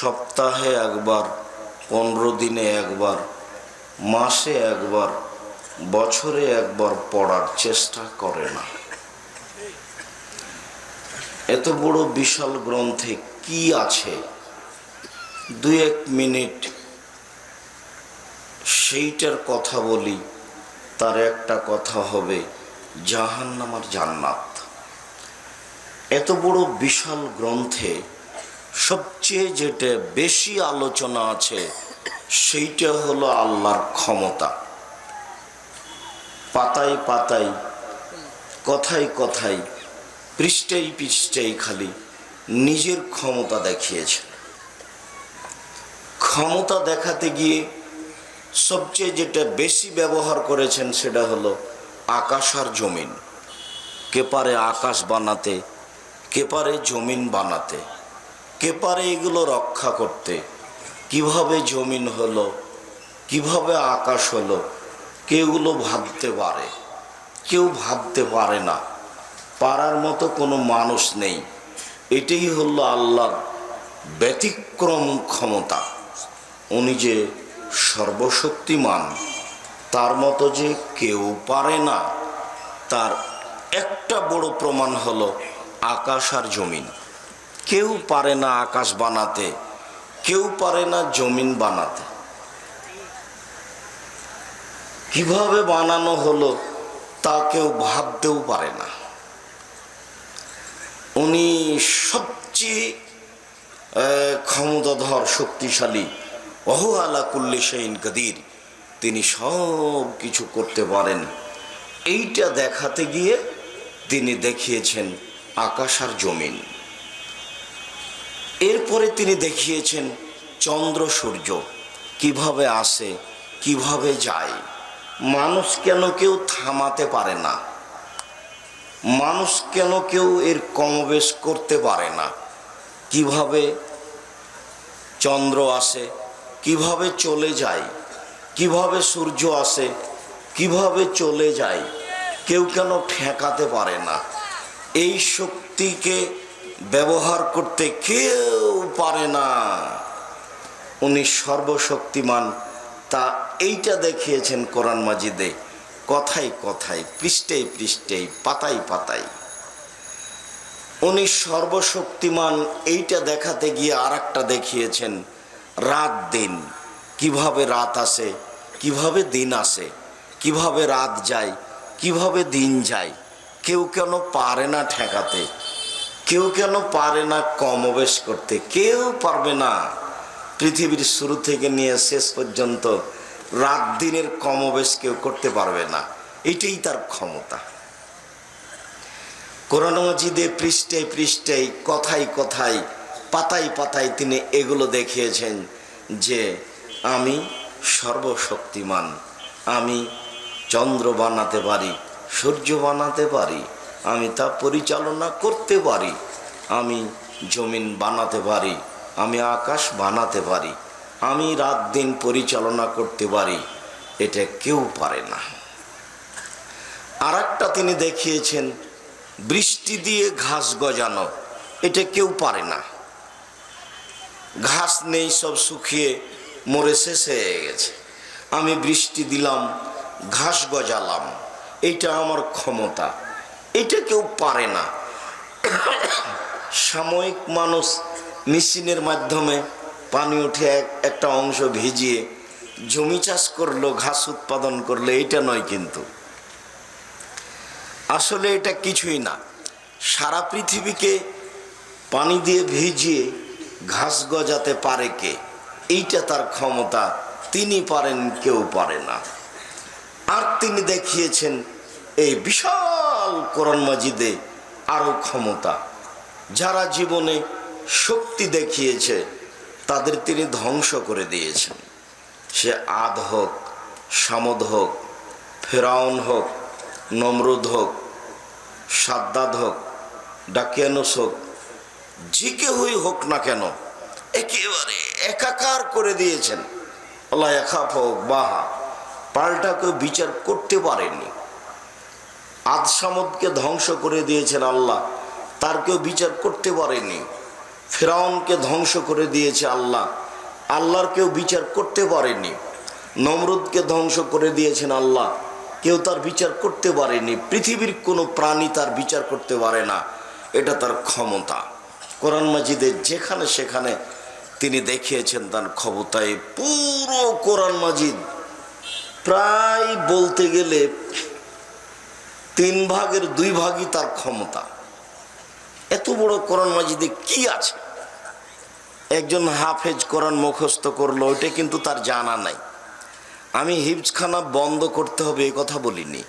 সপ্তাহে একবার, 15 দিনে একবার, মাসে একবার, বছরে একবার পড়ার চেষ্টা করে না। এত বড় বিশাল গ্রন্থে কি আছে? 2-1 মিনিট সেইটার কথা বলি। তার একটা কথা হবে জাহান্নাম আর জান্নাত। এত বড় বিশাল গ্রন্থে সবচেয়ে যেটা বেশি আলোচনা আছে সেইটা হলো আল্লাহর ক্ষমতা। পাতায় পাতায়, কথায় কথায়, পৃষ্ঠায় পৃষ্ঠায় খালি নিজের ক্ষমতা দেখিয়েছেন। ক্ষমতা দেখাতে গিয়ে সবচেয়ে যেটা বেশি ব্যবহার করেছেন সেটা হলো আকাশ আর জমিন। কে পারে আকাশ বানাতে, কে পারে জমিন বানাতে, কে পারে এগুলো রক্ষা করতে। কিভাবে জমিন হলো, কিভাবে আকাশ হলো, কেউগুলো ভাবতে পারে, কেউ ভাবতে পারে না। পারার মতো কোনো মানুষ নেই। এটাই হলো আল্লাহর ব্যতিক্রম ক্ষমতা। উনি যে সর্বশক্তিমান, তার মতো যে কেউ পারে না, তার একটা বড় প্রমাণ হলো আকাশ আর জমিন। কেউ পারে না আকাশ বানাতে, কেউ পারে না জমিন বানাতে। কিভাবে বানানো হলো তা কেউ ভাবতেও পারে না। উনি সবচেয়ে ক্ষমতাধর, শক্তিশালী। ওহু আলা কুল্লি শাইইন কাদির। তিনি সব কিছু করতে পারেন। এইটা দেখাতে গিয়ে তিনি দেখিয়েছেন আকাশ আর জমিন। এরপরে তিনি দেখিয়েছেন চন্দ্র সূর্য কিভাবে আসে, কিভাবে যায়। মানুষ কেন কেউ থামাতে পারে না, মানুষ কেন কেউ এর কমবেশ করতে পারে না। কিভাবে চন্দ্র আসে, কিভাবে চলে যায়, কিভাবে সূর্য আসে, কিভাবে চলে যায়, কেউ কেন ঠেকাতে পারে না। এই শক্তিকে ব্যবহার করতে কেউ পারে না। উনি সর্বশক্তিমান, তা এইটা দেখিয়েছেন কোরআন মাজিদে, কথায় কথায়, পৃষ্ঠায় পৃষ্ঠায়, পাতায় পাতায়। উনি সর্বশক্তিমান এইটা দেখাতে গিয়ে আরেকটা দেখিয়েছেন রাত দিন। কিভাবে রাত আসে, কিভাবে দিন আসে, কিভাবে রাত যায়, কিভাবে দিন যায়। কেউ কেন পারে না ঠেকাতে, কেউ কেন পারে না কমবেশ করতে, কেউ পারবে না। পৃথিবীর শুরু থেকে নিয়ে শেষ পর্যন্ত রাত দিনের কমবেশ কেউ করতে পারবে না। এটাই তার ক্ষমতা। কোরআন মাজিদে পৃষ্ঠায় পৃষ্ঠায়, কথায় কথায়, পাতায় পাতায় তিনি এগুলো দেখিয়েছেন যে আমি সর্বশক্তিমান। আমি চন্দ্র বানাতে পারি, সূর্য বানাতে পারি, আমি তা পরিচালনা করতে পারি, আমি জমিন বানাতে পারি, আমি আকাশ বানাতে পারি, আমি রাত দিন পরিচালনা করতে পারি। এটা কেউ পারে না। আর একটা তিনি দেখিয়েছেন বৃষ্টি দিয়ে ঘাস গজানো। এটা কেউ পারে না। ঘাস নেই, সব শুকিয়ে মরে শেষ হয়ে গেছে। আমি বৃষ্টি দিলাম, ঘাস গজালাম, এইটা আমার ক্ষমতা। এটা কেউ পারে না। সাময়িক মানুষ মেশিনের মাধ্যমে পানি উঠে একটা অংশ ভিজিয়ে জমি চাষ করলো, ঘাস উৎপাদন করলো, এটা নয়। কিন্তু আসলে এটা কিছুই না। সারা পৃথিবীকে পানি দিয়ে ভিজিয়ে ঘাস গজাতে পারে কে? এইটা তার ক্ষমতা। তিনি পারেন, কেউ পারে না। আর তিনি দেখিয়েছেন এই বিশাল কোরআন মাজিদে আরো ক্ষমতা। যারা জীবনে শক্তি দেখিয়েছে তাদের তিনি ধ্বংস করে দিয়েছেন। সে আদ হোক, সামদ হোক, ফেরাউন হোক, নমরুদ হোক, সাদ্দাদ হোক, ডাকিয়ানুস হোক, যে কেউই হোক না কেন, একেবারে একাকার করে দিয়েছেন। আল্লাহ একাফ হোক বাহা, পাল্টা কেউ বিচার করতে পারেনি। আদ সামদকে ধ্বংস করে দিয়েছেন আল্লাহ, তার কেউ বিচার করতে পারেনি। ফিরআউনকে ধ্বংস করে দিয়েছে আল্লাহ, আল্লাহর কেউ বিচার করতে পারেনি। নমরুদকে ধ্বংস করে দিয়েছেন আল্লাহ, কেউ তার বিচার করতে পারেনি। পৃথিবীর কোনো প্রাণী তার বিচার করতে পারে না, এটা তার ক্ষমতা। কোরআন মাজিদে যেখানে সেখানে তিনি দেখিয়েছেন তার ক্ষমতায়। পুরো কোরআন মাজিদ প্রায় বলতে গেলে 3 ভাগের 2 ভাগই তার ক্ষমতা। এত বড় কোরআন মাজিদে কি আছে? একজন হাফেজ কোরআন মুখস্থ করলো, ওইটা কিন্তু তার জানা নাই। আমি হিফজখানা বন্ধ করতে হবে এ কথা বলিনি,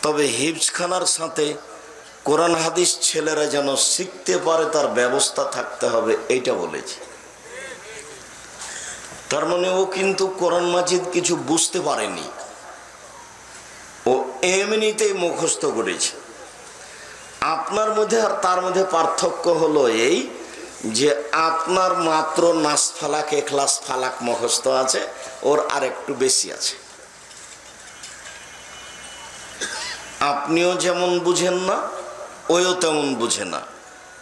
তবে হিফজখানার সাথে কোরআন হাদিস ছেলেরা যেন শিখতে পারে তার ব্যবস্থা থাকতে হবে, এইটা বলেছি। তার মানে ও কিন্তু কোরআন মাজিদ কিছু বুঝতে পারেনি, ও এমনিতেই মুখস্থ করেছে। আপনার মধ্যে আর তার মধ্যে পার্থক্য হলো এই যে আপনার মাত্র নাস ফালাক, এখলাস ফালাক মুখস্থ আছে, ওর আর একটু বেশি আছে। আপনিও যেমন বুঝেন না, ওও তেমন বুঝে না,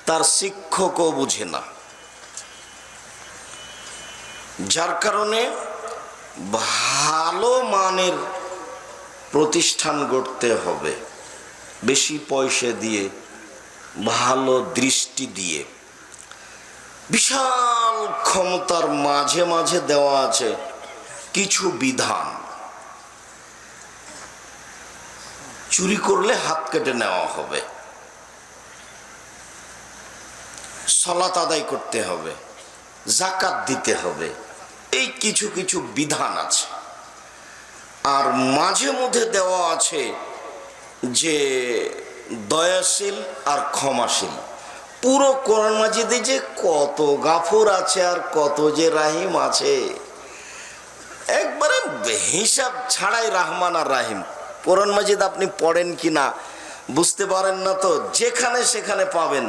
তার শিক্ষকও বুঝে না। যার কারণে ভালো মানের প্রতিষ্ঠান গড়তে হবে, বেশি পয়সা দিয়ে, ভালো দৃষ্টি দিয়ে। বিশাল ক্ষমতার মাঝে মাঝে দেওয়া আছে কিছু বিধান। চুরি করলে হাত কেটে নেওয়া হবে, সালাত আদায় করতে হবে, যাকাত দিতে হবে, এই কিছু কিছু বিধান আছে। আর মাঝে মধ্যে দেওয়া আছে যে দয়াশীল আর ক্ষমাশীল। পুরো কোরআন মাজিদে যে কত গাফুর আছে আর কত যে রাহিম আছে, একবারে হিসাব ছাড়াই রহমান আর রাহিম। কোরআন মাজিদ আপনি পড়েন কি না বুঝতে পারেন না, তো যেখানে সেখানে পাবেন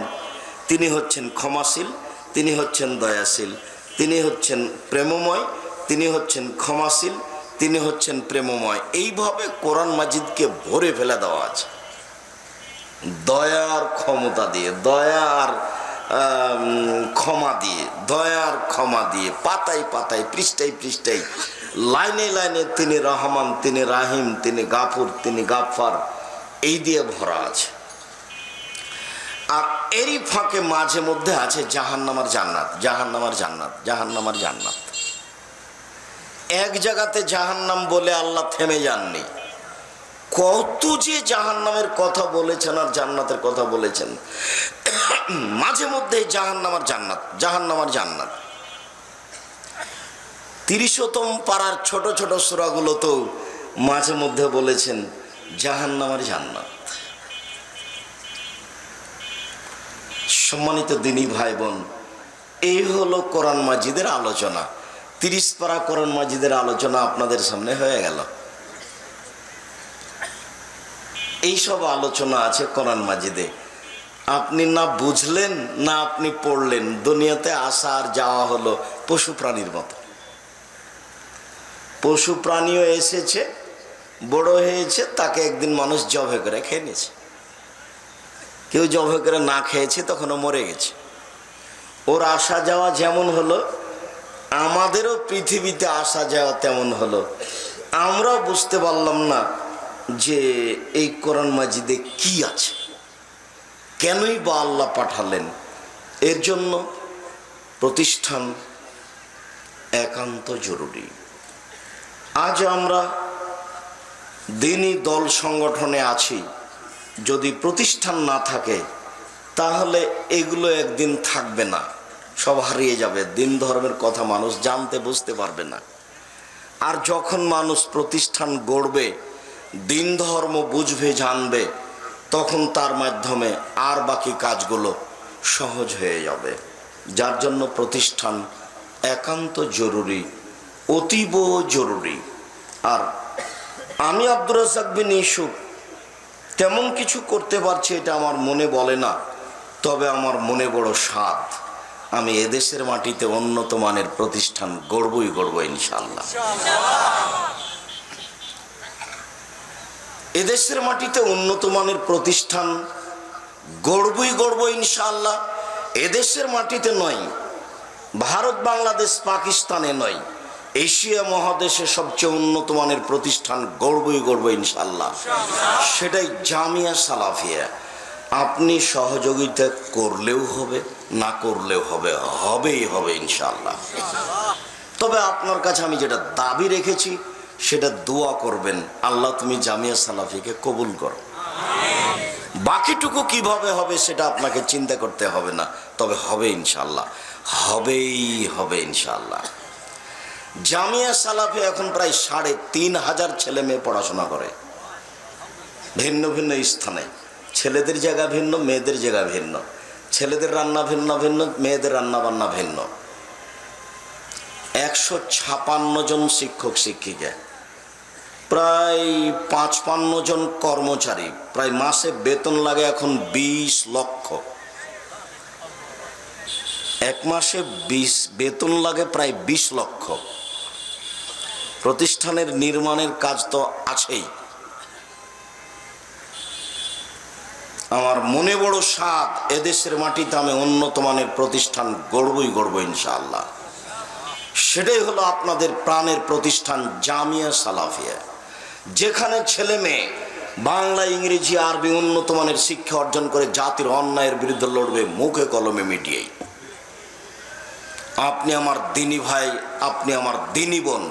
তিনি হচ্ছেন ক্ষমাশীল, তিনি হচ্ছেন দয়াশীল, তিনি হচ্ছেন প্রেমময়, তিনি হচ্ছেন ক্ষমাশীল, তিনি হচ্ছেন প্রেমময়। এইভাবে কোরআন মাজিদকে ভরে ফেলে দেওয়া আছে দয়ার ক্ষমতা দিয়ে, দয়ার ক্ষমা দিয়ে, দয়ার ক্ষমা দিয়ে, পাতায় পাতায়, পৃষ্ঠায় পৃষ্ঠায়, লাইনে লাইনে তিনি রহমান, তিনি রাহিম, তিনি গাফুর, তিনি গাফফার, এই দিয়ে ভরা আছে। আর এরই ফাঁকে মাঝে মধ্যে আছে জাহান্নামার জান্নাত, জাহান্নামার জান্নাত, জাহান্নামার জান্নাত। এক জায়গাতে জাহান্নাম বলে আল্লাহ থেমে যাননি, কত যে জাহান্নামের কথা বলেছেন আর জান্নাতের কথা বলেছেন। মাঝে মধ্যে জাহান্নামার জান্নাত, জাহান্নামার জান্নাত। 30তম পারার ছোট ছোট সূরাগুলো তো মাঝে মধ্যে বলেছেন জাহান্নামের জান্নাত। সম্মানিত দিনী ভাই বোন, এই হলো কোরআন মাজিদের আলোচনা। 30 পারা কোরআন মাজিদের আলোচনা আপনাদের সামনে হয়ে গেল। এইসব আলোচনা আছে কোরআন মাজিদে। আপনি না বুঝলেন না আপনি পড়লেন, দুনিয়াতে আসা আর যাওয়া হলো পশু প্রাণীর মতো। পশু প্রাণীও এসেছে, বড় হয়েছে, তাকে একদিন মানুষ জবে করে খেয়ে নিয়েছে। কেউ জবে করে না খেয়েছে, তখনও মরে গেছে। ওর আসা যাওয়া যেমন হলো, আমাদেরও পৃথিবীতে আসা যাওয়া তেমন হলো। আমরাও বুঝতে পারলাম না যে এই কোরআন মাজিদে কি আছে, কেনই বা আল্লাহ পাঠালেন। এর জন্য প্রতিষ্ঠান একান্ত জরুরি। আজ আমরা দিনী দল সংগঠনে আছি, যদি প্রতিষ্ঠান না থাকে তাহলে এগুলো একদিন থাকবে না, সব হারিয়ে যাবে। দিন ধর্মের কথা মানুষ জানতে বুঝতে পারবে না। আর যখন মানুষ প্রতিষ্ঠান গড়বে, দিন ধর্ম বুঝবে, জানবে, তখন তার মাধ্যমে আর বাকি কাজগুলো সহজ হয়ে যাবে। যার জন্য প্রতিষ্ঠান একান্ত জরুরি, অতীব জরুরি। আর আমি আব্দুর রাজ্জাক বিন ইউসুফ তেমন কিছু করতে পারছি এটা আমার মনে বলে না, তবে আমার মনে বড় স্বাদ, আমি এদেশের মাটিতে উন্নত মানের প্রতিষ্ঠান গড়বই গড়ব ইনশাআল্লাহ। এদেশের মাটিতে উন্নত মানের প্রতিষ্ঠান গড়বই গড়ব ইনশাআল্লাহ। এদেশের মাটিতে নয়, ভারত বাংলাদেশ পাকিস্তানে নয়, এশিয়া মহাদেশে সবচেয়ে উন্নত মানের প্রতিষ্ঠান গড়বই গড়ব ইনশাল্লাহ, সেটাই জামিয়া সালাফিয়া। আপনি সহযোগিতা করলেও হবে, না করলেও হবে, হবেই হবে ইনশাল্লাহ। তবে আপনার কাছে আমি যেটা দাবি রেখেছি সেটা দোয়া করবেন, আল্লাহ তুমি জামিয়া সালাফিকে কবুল করো। বাকিটুকু কিভাবে হবে সেটা আপনাকে চিন্তা করতে হবে না, তবে হবে ইনশাল্লাহ, হবেই হবে ইনশাল্লাহ। জামিয়া সালাফি এখন প্রায় ৩৫০০ ছেলে মেয়ে পড়াশোনা করে ভিন্ন ভিন্ন স্থানে। ছেলেদের জায়গা ভিন্ন, মেয়েদের জায়গা ভিন্ন, ছেলেদের রান্না ভিন্ন ভিন্ন, মেয়েদের রান্না বান্না ভিন্ন। ১৫৬ জন শিক্ষক শিক্ষিকা, প্রায় ৫৫ জন কর্মচারী, প্রায় মাসে বেতন লাগে এখন ২০ লক্ষ। এক মাসে বেতন লাগে প্রায় ২০ লক্ষ। প্রতিষ্ঠানের নির্মাণের কাজ তো আছেই। আমার মনে বড় সাধ, এদেশের মাটিতে আমি উন্নত মানের প্রতিষ্ঠান গড়বই গড়ব ইনশাআল্লাহ। সেটাই হলো আপনাদের প্রাণের প্রতিষ্ঠান জামিয়া সালাফিয়া, যেখানে ছেলে মেয়ে বাংলা, ইংরেজি, আরবি উন্নত মানের শিক্ষা অর্জন করে জাতির অন্যায়ের বিরুদ্ধে লড়বে মুখে কলমে মিডিয়ায়। আপনি আমার দিনী ভাই, আপনি আমার দিনী বোন,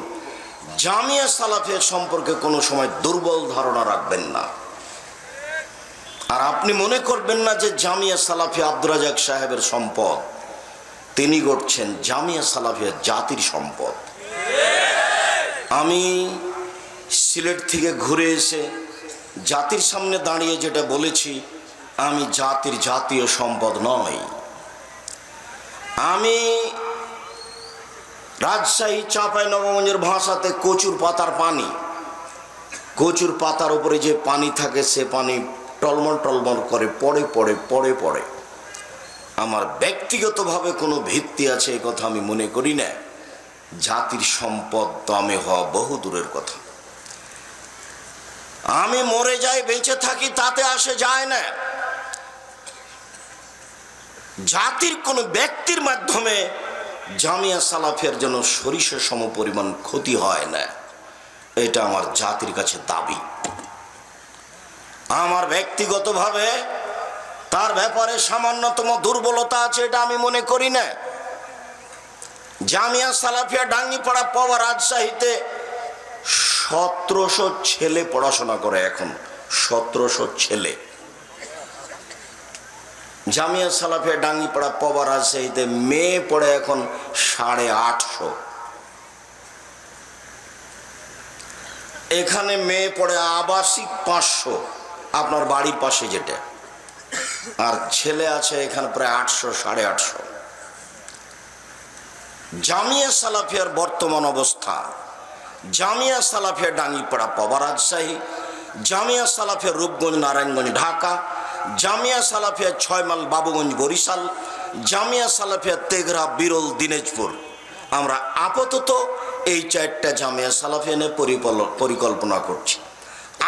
জামিয়া সালাফিয়া সম্পর্কে কোনো সময় দুর্বল ধারণা রাখবেন না। আর আপনি মনে করবেন না যে জামিয়া সালাফিয়া আব্দুর রাজাক সাহেবের সম্পদ, তিনি গড়ছেন। জামিয়া সালাফিয়া জাতির সম্পদ। আমি সিলেট থেকে ঘুরে এসে জাতির সামনে দাঁড়িয়ে যেটা বলেছি, আমি জাতির জাতীয় সম্পদ নই। আমি রাজশাহী চাঁপাইনবাবগঞ্জের ভাষাতে কচুর পাতার পানি, কচুর পাতার উপরে যে পানি থাকে সে পানি টলমল টলমল করে পড়ে পড়ে পড়ে পড়ে। আমার ব্যক্তিগতভাবে কোনো ভিত্তি আছে এই কথা আমি মনে করি না। জাতির সম্পদ তো আমি হওয়া বহু দূরের কথা। আমি মরে যাই বেঁচে থাকি তাতে আসে যায় না। জাতির কোনো ব্যক্তির মাধ্যমে জামিয়া সালাফিয়ার জন্য সরিষা সম পরিমাণ ক্ষতি হয় না, এটা আমার জাতির কাছে দাবি। আমার ব্যক্তিগতভাবে তার ব্যাপারে সামান্যতম দুর্বলতা আছে এটা আমি মনে করি না। জামিয়া সালাফিয়া ডাঙ্গিপাড়া পাওয়া রাজশাহীতে ১৭০০ ছেলে পড়াশোনা করে এখন, ১৭০০ ছেলে। জামিয়া সালাফিয়া ডাঙ্গিপাড়া পাওয়া রাজশাহীতে মেয়ে পড়ে এখন ৮৫০। এখানে মেয়ে পড়ে আবাসিক ৫০০, আপনার বাড়ির পাশে যেটা, আর ছেলে আছে এখানে প্রায় ৮০০ ৮৫০। জামিয়া সালাফিয়ার বর্তমান অবস্থা, জামিয়া সালাফিয়া ডাঙ্গিপাড়া পাওয়া রাজশাহী, জামিয়া সালাফিয়া রূপগঞ্জ নারায়ণগঞ্জ ঢাকা, জামিয়া সালাফিয়া ৬ মাইল বাবুগঞ্জ বরিশাল, জামিয়া সালাফিয়া তেঘরা বিরল দিনাজপুর। আমরা আপাতত এই ৪টা জামিয়া সালাফিয়া নিয়ে পরিকল্পনা করছি।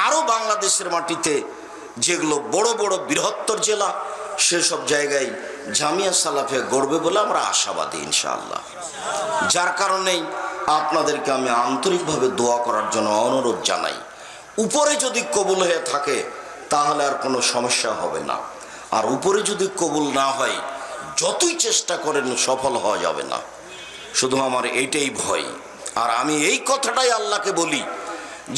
আরও বাংলাদেশের মাটিতে যেগুলো বড় বড় বৃহত্তর জেলা, সেসব জায়গায় জামিয়া সালাফিয়া গড়বে বলে আমরা আশাবাদী ইনশাআল্লাহ। যার কারণেই আপনাদেরকে আমি আন্তরিকভাবে দোয়া করার জন্য অনুরোধ জানাই। উপরে যদি কবুল হয়ে থাকে তাহলে আর কোনো সমস্যা হবে না, আর উপরে যদি কবুল না হয় যতই চেষ্টা করেন সফল হওয়া যাবে না। শুধু আমার এইটাই ভয়। আর আমি এই কথাটাই আল্লাহকে বলি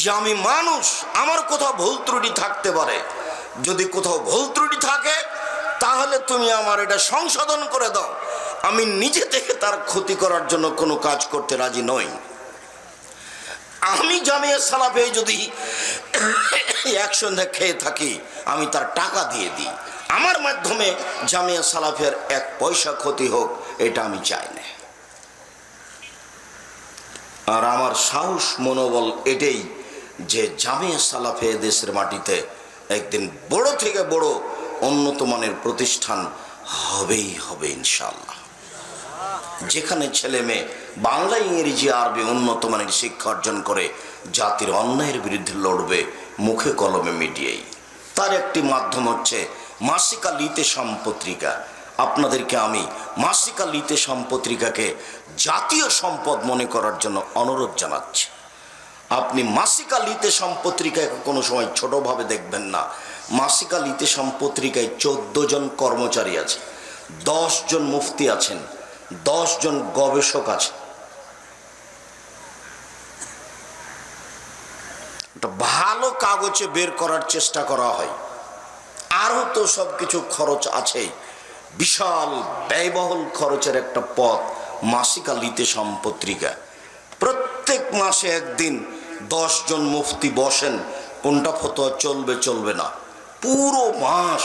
যে আমি মানুষ, আমার কোথাও ভুল ত্রুটি থাকতে পারে। যদি কোথাও ভুল ত্রুটি থাকে তাহলে তুমি আমার এটা সংশোধন করে দাও। আমি নিজে থেকে তার ক্ষতি করার জন্য কোনো কাজ করতে রাজি নই। আমি জামিয়া সালাফে যদি এক সন্ধ্যা খেয়ে থাকি আমি তার টাকা দিয়ে দিই, আমার মাধ্যমে জামিয়া সালাফের ১ পয়সা ক্ষতি হোক এটা আমি চাই না। আর আমার সাহস মনোবল এটাই যে জামিয়া সালাফে দেশের মাটিতে একদিন বড় থেকে বড় উন্নত মানের প্রতিষ্ঠান হবেই হবে ইনশাআল্লাহ। যেখানে ছেলে মেয়ে বাংলা, ইংরেজি, আরবি উন্নত মানের শিক্ষা অর্জন করে জাতির অন্যায়ের বিরুদ্ধে লড়বে মুখে কলমে মিডিয়ায়। তার একটি মাধ্যম হচ্ছে মাসিক আল ইতেশাম পত্রিকা। আপনাদেরকে আমি মাসিক আল ইতেশাম পত্রিকাকে জাতীয় সম্পদ মনে করার জন্য অনুরোধ জানাচ্ছি। আপনি মাসিক আল ইতেশাম পত্রিকাকে কোনো সময় ছোটোভাবে দেখবেন না। মাসিক আল ইতেশাম পত্রিকায় 14 জন কর্মচারী আছে, 10 জন মুফতি আছেন, 10 জন গবেষক আছেন। ভালো কাগজে বের করার চেষ্টা করা হয়। আরও তো সব কিছু খরচ আছে, বিশাল ব্যয়বহুল খরচের একটা পথ মাসিক আল ইতেশাম পত্রিকা। প্রত্যেক মাসে একদিন 10 জন মুফতি বসেন, কোনটা ফতোয়া চলবে চলবে না। পুরো মাস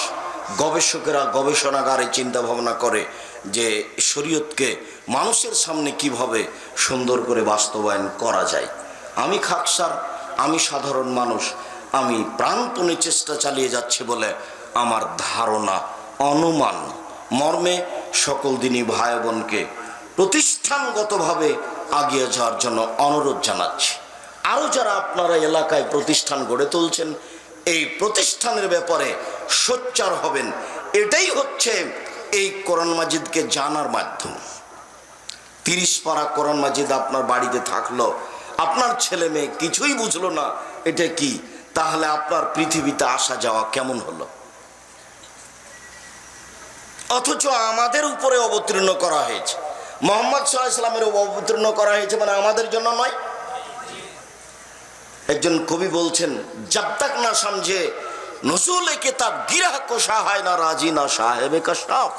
গবেষকেরা গবেষণাগারে চিন্তা ভাবনা করে যে শরীয়তকে মানুষের সামনে কিভাবে সুন্দর করে বাস্তবায়ন করা যায়। আমি খাকসার, আমি সাধারণ মানুষ, আমি প্রাণপণে চেষ্টা চালিয়ে যাচ্ছি বলে আমার ধারণা, অনুমান মর্মে সকল দিনই ভাই বোনকে প্রতিষ্ঠানগতভাবে এগিয়ে যাওয়ার জন্য অনুরোধ জানাচ্ছি। আরও যারা আপনারা এলাকায় প্রতিষ্ঠান গড়ে তুলছেন, এই প্রতিষ্ঠানের ব্যাপারে সোচ্চার হবেন। এটাই হচ্ছে এই কোরআন মাজিদকে জানার মাধ্যম। 30 পারা কোরআন মাজিদ আপনার বাড়িতে থাকলো, আপনার ছেলে মেয়ে কিছুই বুঝলো না এটা কি, তাহলে আপনার পৃথিবীতে আসা যাওয়া কেমন হলো? অথচ আমাদের উপরে অবতীর্ণ করা হয়েছে, মুহাম্মদ সাল্লাল্লাহু আলাইহি ওয়াসাল্লামের অবতীর্ণ করা হয়েছে, মানে আমাদের জন্য নয়। একজন কবি বলছেন, জব তক না সমঝে নজুলে কিতাব গিরা কো শাহায় না রাজি না সাহেবে কাশাফ।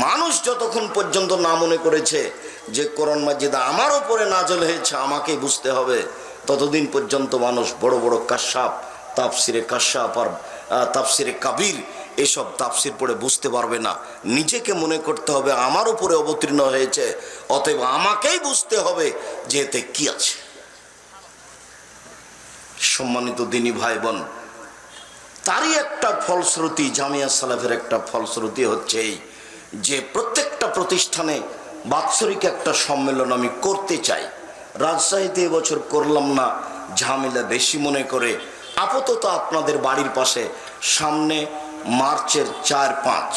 মানুষ যতক্ষণ পর্যন্ত না মনে করেছে যে কোরআন মাজিদ আমার উপরে নাজল হয়েছে, আমাকেই বুঝতে হবে, ততদিন পর্যন্ত মানুষ বড় বড় কাশাফ, তাফসিরে কাশাফ আর তাফসিরে কাবির, এসব তাফসির পড়ে বুঝতে পারবে না। নিজেকে মনে করতে হবে আমার উপরে অবতীর্ণ হয়েছে, অতএব আমাকেই বুঝতে হবে যে এতে কি আছে। সম্মানিত দিনী ভাই বোন, তারই একটা ফলশ্রুতি, জামিয়া সালাফের একটা ফলশ্রুতি হচ্ছে এই যে প্রত্যেকটা প্রতিষ্ঠানে বাৎসরিক একটা সম্মেলন আমি করতে চাই। রাজশাহীতে এবছর করলাম না, ঝামেলা বেশি মনে করে আপাতত আপনাদের বাড়ির পাশে সামনে মার্চের 4-5,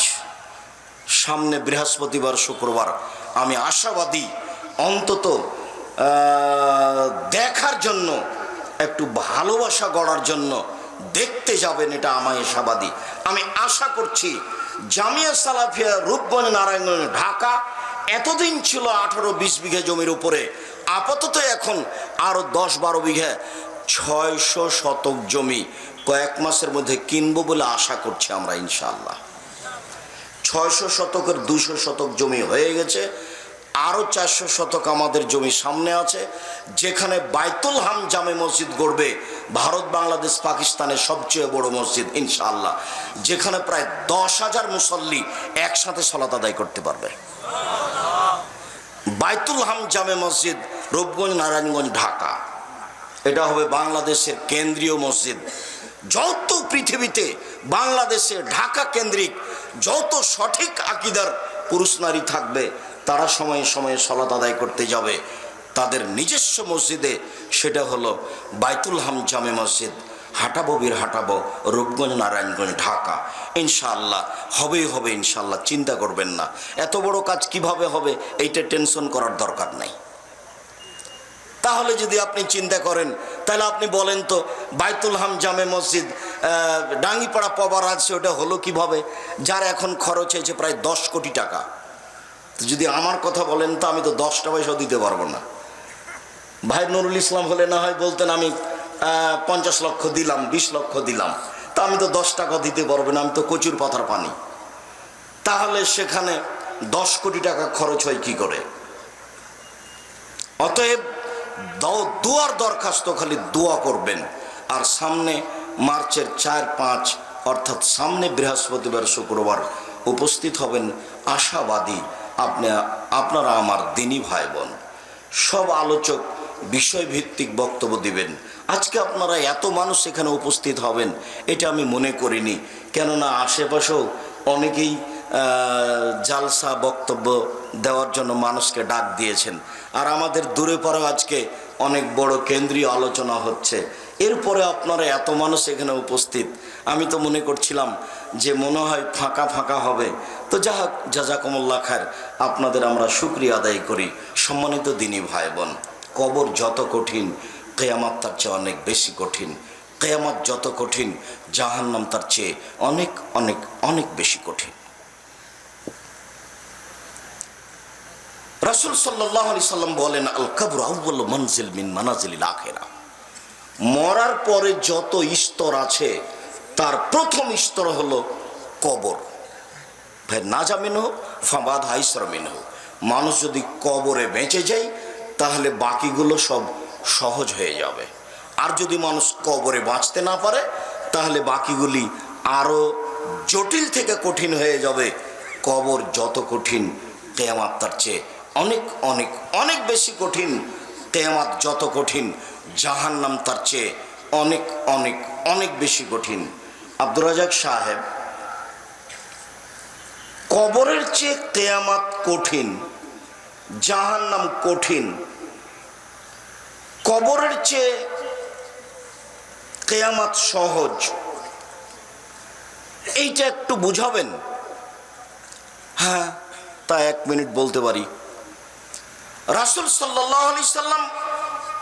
সামনে বৃহস্পতিবার শুক্রবার, আমি আশাবাদী অন্তত দেখার জন্য, একটু ভালোবাসা গড়ার জন্য দেখতে যাবেন, এটা আমায় আশাবাদী। আমি আশা করছি জামিয়া সালাফিয়া রূপগঞ্জ নারায়ণগঞ্জ ঢাকা এতদিন ছিল 18-20 বিঘা জমির উপরে, আপাতত এখন আরো 10-12 বিঘা 600 শতক জমি কয়েক মাসের মধ্যে কিনবো বলে আশা করছি আমরা ইনশাআল্লাহ। 600 শতকের 200 শতক জমি হয়ে গেছে, আরো 400 শতক আমাদের জমি সামনে আছে, যেখানে বাইতুল হাম জামে মসজিদ গড়বে, ভারত বাংলাদেশ পাকিস্তানের সবচেয়ে বড় মসজিদ ইনশাআল্লাহ, যেখানে প্রায় 10,000 মুসল্লি একসাথে সালাত আদায় করতে পারবে। বাইতুল হাম জামে মসজিদ, রূপগঞ্জ নারায়ণগঞ্জ ঢাকা, এটা হবে বাংলাদেশের কেন্দ্রীয় মসজিদ। যত পৃথিবীতে বাংলাদেশে ঢাকা কেন্দ্রিক যত সঠিক আকীদার পুরুষ নারী থাকবে, তারা সময়ে সময়ে সালাত আদায় করতে যাবে তাদের নিজস্ব মসজিদে, সেটা হলো বাইতুল হাম জামে মসজিদ। হাঁটাবো হাঁটাবো রূপগঞ্জ নারায়ণগঞ্জ ঢাকা, ইনশাআল্লাহ হবেই হবে ইনশাআল্লাহ, চিন্তা করবেন না। এত বড় কাজ কিভাবে হবে এইটা টেনশন করার দরকার নাই। তাহলে যদি আপনি চিন্তা করেন, তাহলে আপনি বলেন তো বাইতুল হাম জামে মসজিদ ডাঙ্গিপাড়া পবার আছে, ওটা হলো কিভাবে? যার এখন খরচ হয়েছে প্রায় 10 কোটি টাকা। যদি আমার কথা বলেন তো আমি তো 10টা পয়সাও দিতে পারবো না। ভাই নুরুল ইসলাম হলে না হয় বলতেন আমি 50 লক্ষ দিলাম, 20 লক্ষ দিলাম, তা আমি তো 10 টাকা দিতে পারবো না, আমি তো কচুর পাতার পানি। তাহলে সেখানে 10 কোটি টাকা খরচ হয় কি করে? অতএব দোয়ার দরখাস্ত, খালি দোয়া করবেন। আর সামনে মার্চের 4-5 অর্থাৎ সামনে বৃহস্পতিবার শুক্রবার উপস্থিত হবেন, আশাবাদী আপনারা আমার দিনী ভাই বোন। সব আলোচক বিষয়ভিত্তিক বক্তব্য দিবেন। আজকে আপনারা এত মানুষ এখানে উপস্থিত হবেন এটা আমি মনে করিনি, কেননা আশেপাশেও অনেকেই জালসা বক্তব্য দেওয়ার জন্য মানুষকে ডাক দিয়েছেন, আর আমাদের দূরে পরেও আজকে অনেক বড় কেন্দ্রীয় আলোচনা হচ্ছে। এরপরে আপনারা এত মানুষ এখানে উপস্থিত, আমি তো মনে করছিলাম যে মনে হয় ফাঁকা ফাঁকা হবে। তো যা হোক, জাযাকুমুল্লাহ খায়ের, আপনাদের আমরা শুকরিয়া আদায় করি। সম্মানিত দিনী ভাই বোন, কবর যত কঠিন, কিয়ামত তার চেয়ে অনেক বেশি কঠিন। কিয়ামত যত কঠিন, জাহান্নাম তার চেয়ে অনেক অনেক অনেক বেশি কঠিন। রাসূল সাল্লাল্লাহু আলাইহি সাল্লাম বলেন, আল কবর আউয়ালু মানজিল মিন মানাজিলিল আখিরা। মরার পরে যত স্তর আছে তার প্রথম স্তর হলো কবর। ভাই নাজা মিনহু ফাবাদ আইসর মিনহু। মানুষ যদি কবরে বেঁচে যায় তাহলে বাকিগুলো সব সহজ হয়ে যাবে। আর যদি মানুষ কবরে বাঁচতে না পারে তাহলে বাকিগুলি আরো জটিল থেকে কঠিন হয়ে যাবে। কবর যত কঠিন, কিয়ামত তার চেয়ে অনেক অনেক অনেক বেশি কঠিন। কিয়ামত যত কঠিন, জাহান্নাম তার চেয়ে অনেক অনেক অনেক বেশি কঠিন। আব্দুর রাজ্জাক সাহেব, কবরের চেয়ে কিয়ামত কঠিন, জাহান্নাম কঠিন, কবরের চেয়ে কিয়ামত সহজ, এইটা একটু বুঝাবেন? হ্যাঁ, তা 1 মিনিট বলতে পারি। রাসূল সাল্লাল্লাহু আলাইহি সাল্লাম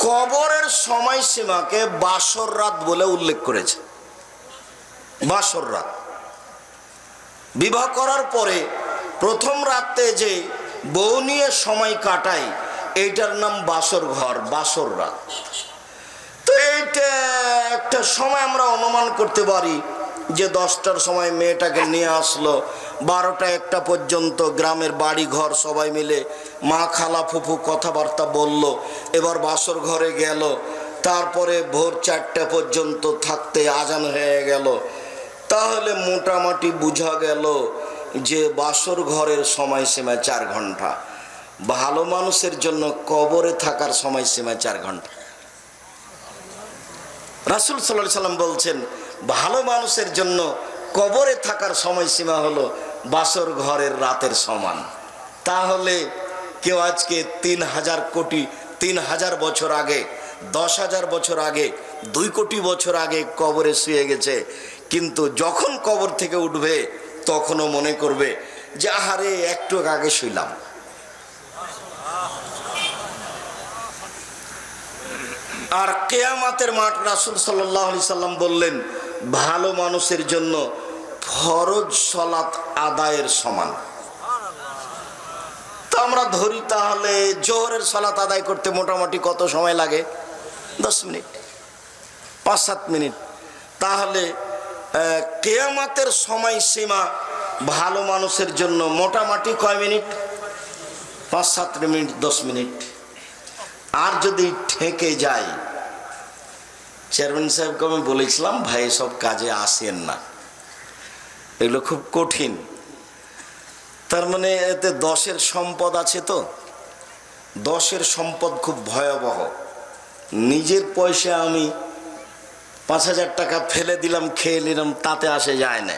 কবরের সময়সীমাকে বাসর রাত বলে উল্লেখ করেছে। বাসর রাত, বিবাহ করার পরে প্রথম রাতে যে বউ নিয়ে সময় কাটায় এইটার নাম বাসর ঘর, বাসর রাত। তো এইটা একটা সময় আমরা অনুমান করতে পারি যে 10টার সময় মেয়েটাকে নিয়ে আসলো, 12টা 1টা পর্যন্ত গ্রামের বাড়ি ঘর সবাই মিলে মা খালা ফুফু কথাবার্তা বলল, এবার বাসর ঘরে গেল, তারপরে ভোর 4টা পর্যন্ত থাকতে আজান হয়ে গেল। তাহলে মোটামুটি বোঝা গেল যে বাসর ঘরের সময়সীমা 4 ঘন্টা। ভালো মানুষের জন্য কবরে থাকার সময়সীমা 4 ঘন্টা। রাসূল সাল্লাল্লাহু আলাইহি সাল্লাম বলছেন, ভালো মানুষের জন্য কবরে থাকার সময়সীমা হলো বাসর ঘরের রাতের সমান। তাহলে কেউ আজকে 3,000 বছর আগে, 10,000 বছর আগে, 2 কোটি বছর আগে কবরে শুয়ে গেছে, কিন্তু যখন কবর থেকে উঠবে তখনও মনে করবে যে আহারে একটু আগে শুইলাম। আর কিয়ামতের মাঠ, রাসূল সাল্লাল্লাহু আলাইহি সাল্লাম বললেন, ভালো মানুষের জন্য ফরজ সালাত আদায়ের সমান। তো আমরা ধরি তাহলে জোহরের সালাত আদায় করতে মোটামুটি কত সময় লাগে? 10 মিনিট, 5-7 মিনিট। তাহলে কিয়ামতের সময়সীমা ভালো মানুষের জন্য মোটামুটি কয় মিনিট? 5-7 minute, 10 minute. আর যদি ঠেকে যায়, চেয়ারম্যান সাহেবকে আমি বলেছিলাম, ভাই সব কাজে আসেন না, এগুলো খুব কঠিন। তার মানে এতে 10-এর সম্পদ আছে। তো 10-এর সম্পদ খুব ভয়াবহ। নিজের পয়সা আমি 5,000 টাকা ফেলে দিলাম, খেয়ে নিলাম, তাতে আসে যায় না।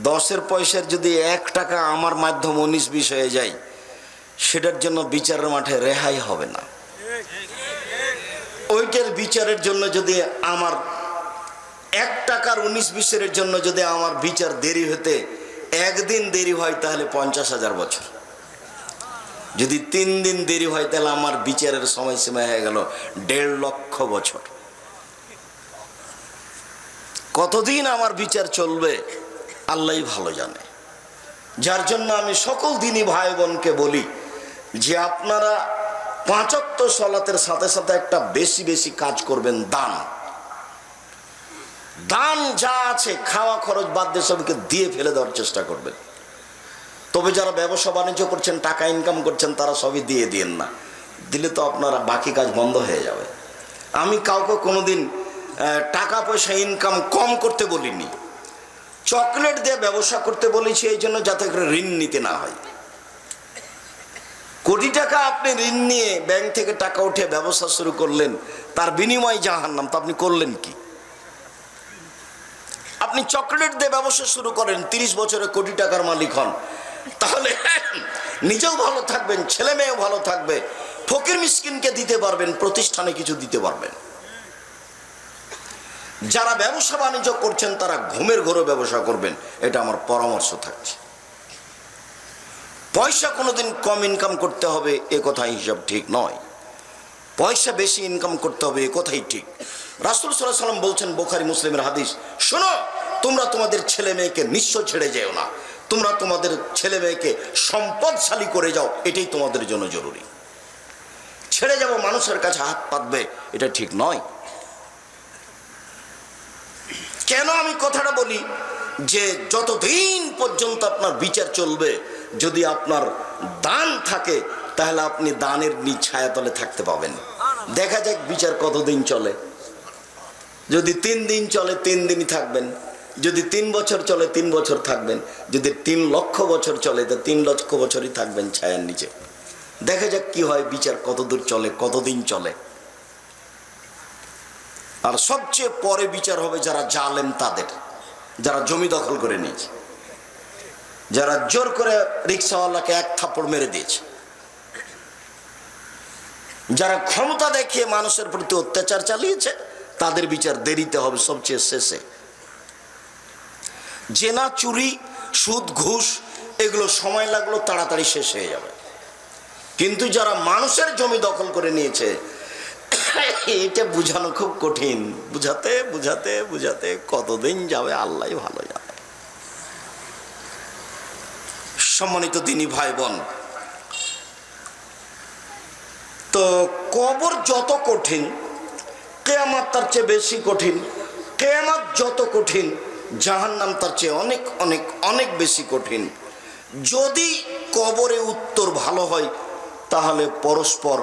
10-এর পয়সার যদি 1 টাকা আমার মাধ্যমে 19-20 হয়ে যায়, সেটার জন্য বিচারের মাঠে রেহাই হবে না। ওইটার বিচারের জন্য যদি আমার 1 টাকার 19-20-এর জন্য যদি আমার বিচার দেরি হতে 1 দিন দেরি হয় তাহলে 50,000 বছর। যদি 3 দিন দেরি হয় তাহলে আমার বিচারের সময়সীমা হয়ে গেল 1.5 লক্ষ বছর। কতদিন আমার বিচার চলবে আল্লাহই ভালো জানে। যার জন্য আমি সকল দিনী ভাই বোনকে বলি যে আপনারা 5 ওয়াক্ত সালাতের সাথে সাথে একটা বেশি বেশি কাজ করবেন, দান। দান যা আছে, খাওয়া খরচ বাদ দিয়ে সবকে দিয়ে ফেলে দেওয়ার চেষ্টা করবেন। তবে যারা ব্যবসা বাণিজ্য করছেন, টাকা ইনকাম করছেন, তারা সবই দিয়ে দিয়েন না। দিলে তো আপনারা বাকি কাজ বন্ধ হয়ে যাবে। আমি কাউকে কোনোদিন টাকা পয়সা ইনকাম কম করতে বলিনি। চকলেট দিয়ে ব্যবসা করতে বলেছি এই জন্য যাতে করে ঋণ নিতে না হয়। কোটি টাকা আপনি ঋণ নিয়ে ব্যাংক থেকে টাকা উঠে ব্যবসা শুরু করলেন, তার বিনিময়ে জাহান্নাম। তো আপনি করলেন কি? আপনি চকলেট দিয়ে ব্যবসা শুরু করেন, 30 বছরে কোটি টাকার মালিক হন, তাহলে নিজেও ভালো থাকবেন, ছেলে মেয়েও ভালো থাকবে, ফকির মিসকিনকে দিতে পারবেন, প্রতিষ্ঠানে কিছু দিতে পারবেন। যারা ব্যবসা বাণিজ্য করছেন তারা ঘুমের ঘরে ব্যবসা করবেন, এটা আমার পরামর্শ থাকছে। পয়সা কোনোদিন কম ইনকাম করতে হবে এ কথা হিসাব ঠিক নয়, পয়সা বেশি ইনকাম করতে হবে এ কথাই ঠিক। রাসূল সাল্লাল্লাহু আলাইহি ওয়াসাল্লাম বলছেন, বুখারী মুসলিমের হাদিস, শোনো, তোমরা তোমাদের ছেলে মেয়েকে নিঃস্ব ছেড়ে যেও না, তোমরা তোমাদের ছেলে মেয়েকে সম্পদশালী করে যাও, এটাই তোমাদের জন্য জরুরি। ছেড়ে যাব মানুষের কাছে হাত পাতবে, এটা ঠিক নয়। কেন আমি কথাটা বলি যে যতদিন পর্যন্ত আপনার বিচার চলবে, যদি আপনার দান থাকে তাহলে আপনি দানের ছায়াতলে থাকতে পাবেন। দেখা যাক বিচার কতদিন চলে। যদি 3 দিন চলে 3 দিনই থাকবেন, যদি 3 বছর চলে 3 বছর থাকবেন, যদি 3 লক্ষ বছর চলে তো 3 লক্ষ বছরই থাকবেন ছায়ার নিচে। দেখা যাক কি হয়, বিচার কতদূর চলে, কতদিন চলে। আর সবচেয়ে পরে বিচার হবে যারা জালেম তাদের, যারা জমি দখল করে নিয়েছে, যারা জোর করে রিক্সাওয়ালাকে 1 থাপ্পড় মেরে দিয়েছে, যারা ক্ষমতা দেখিয়ে মানুষের প্রতি অত্যাচার চালিয়েছে, তাদের বিচার দেরিতে হবে সবচেয়ে শেষে। জেনা, চুরি, সুদ, ঘুষ এগুলো সময় লাগলো, তাড়াতাড়ি শেষ হয়ে যাবে। কিন্তু যারা মানুষের জমি দখল করে নিয়েছে, এটা বুঝানো খুব কঠিন। বুঝাতে বুঝাতে বুঝাতে কতদিন যাবে আল্লাহ ভালো জানে। সম্মানিত দিনী ভাই বোন, তো কবর যত কঠিন, কিয়ামত তার চেয়ে বেশি কঠিন। কিয়ামত যত কঠিন, জাহান্নাম তার চেয়ে অনেক অনেক অনেক বেশি কঠিন। যদি কবরে উত্তর ভালো হয় তাহলে পরস্পর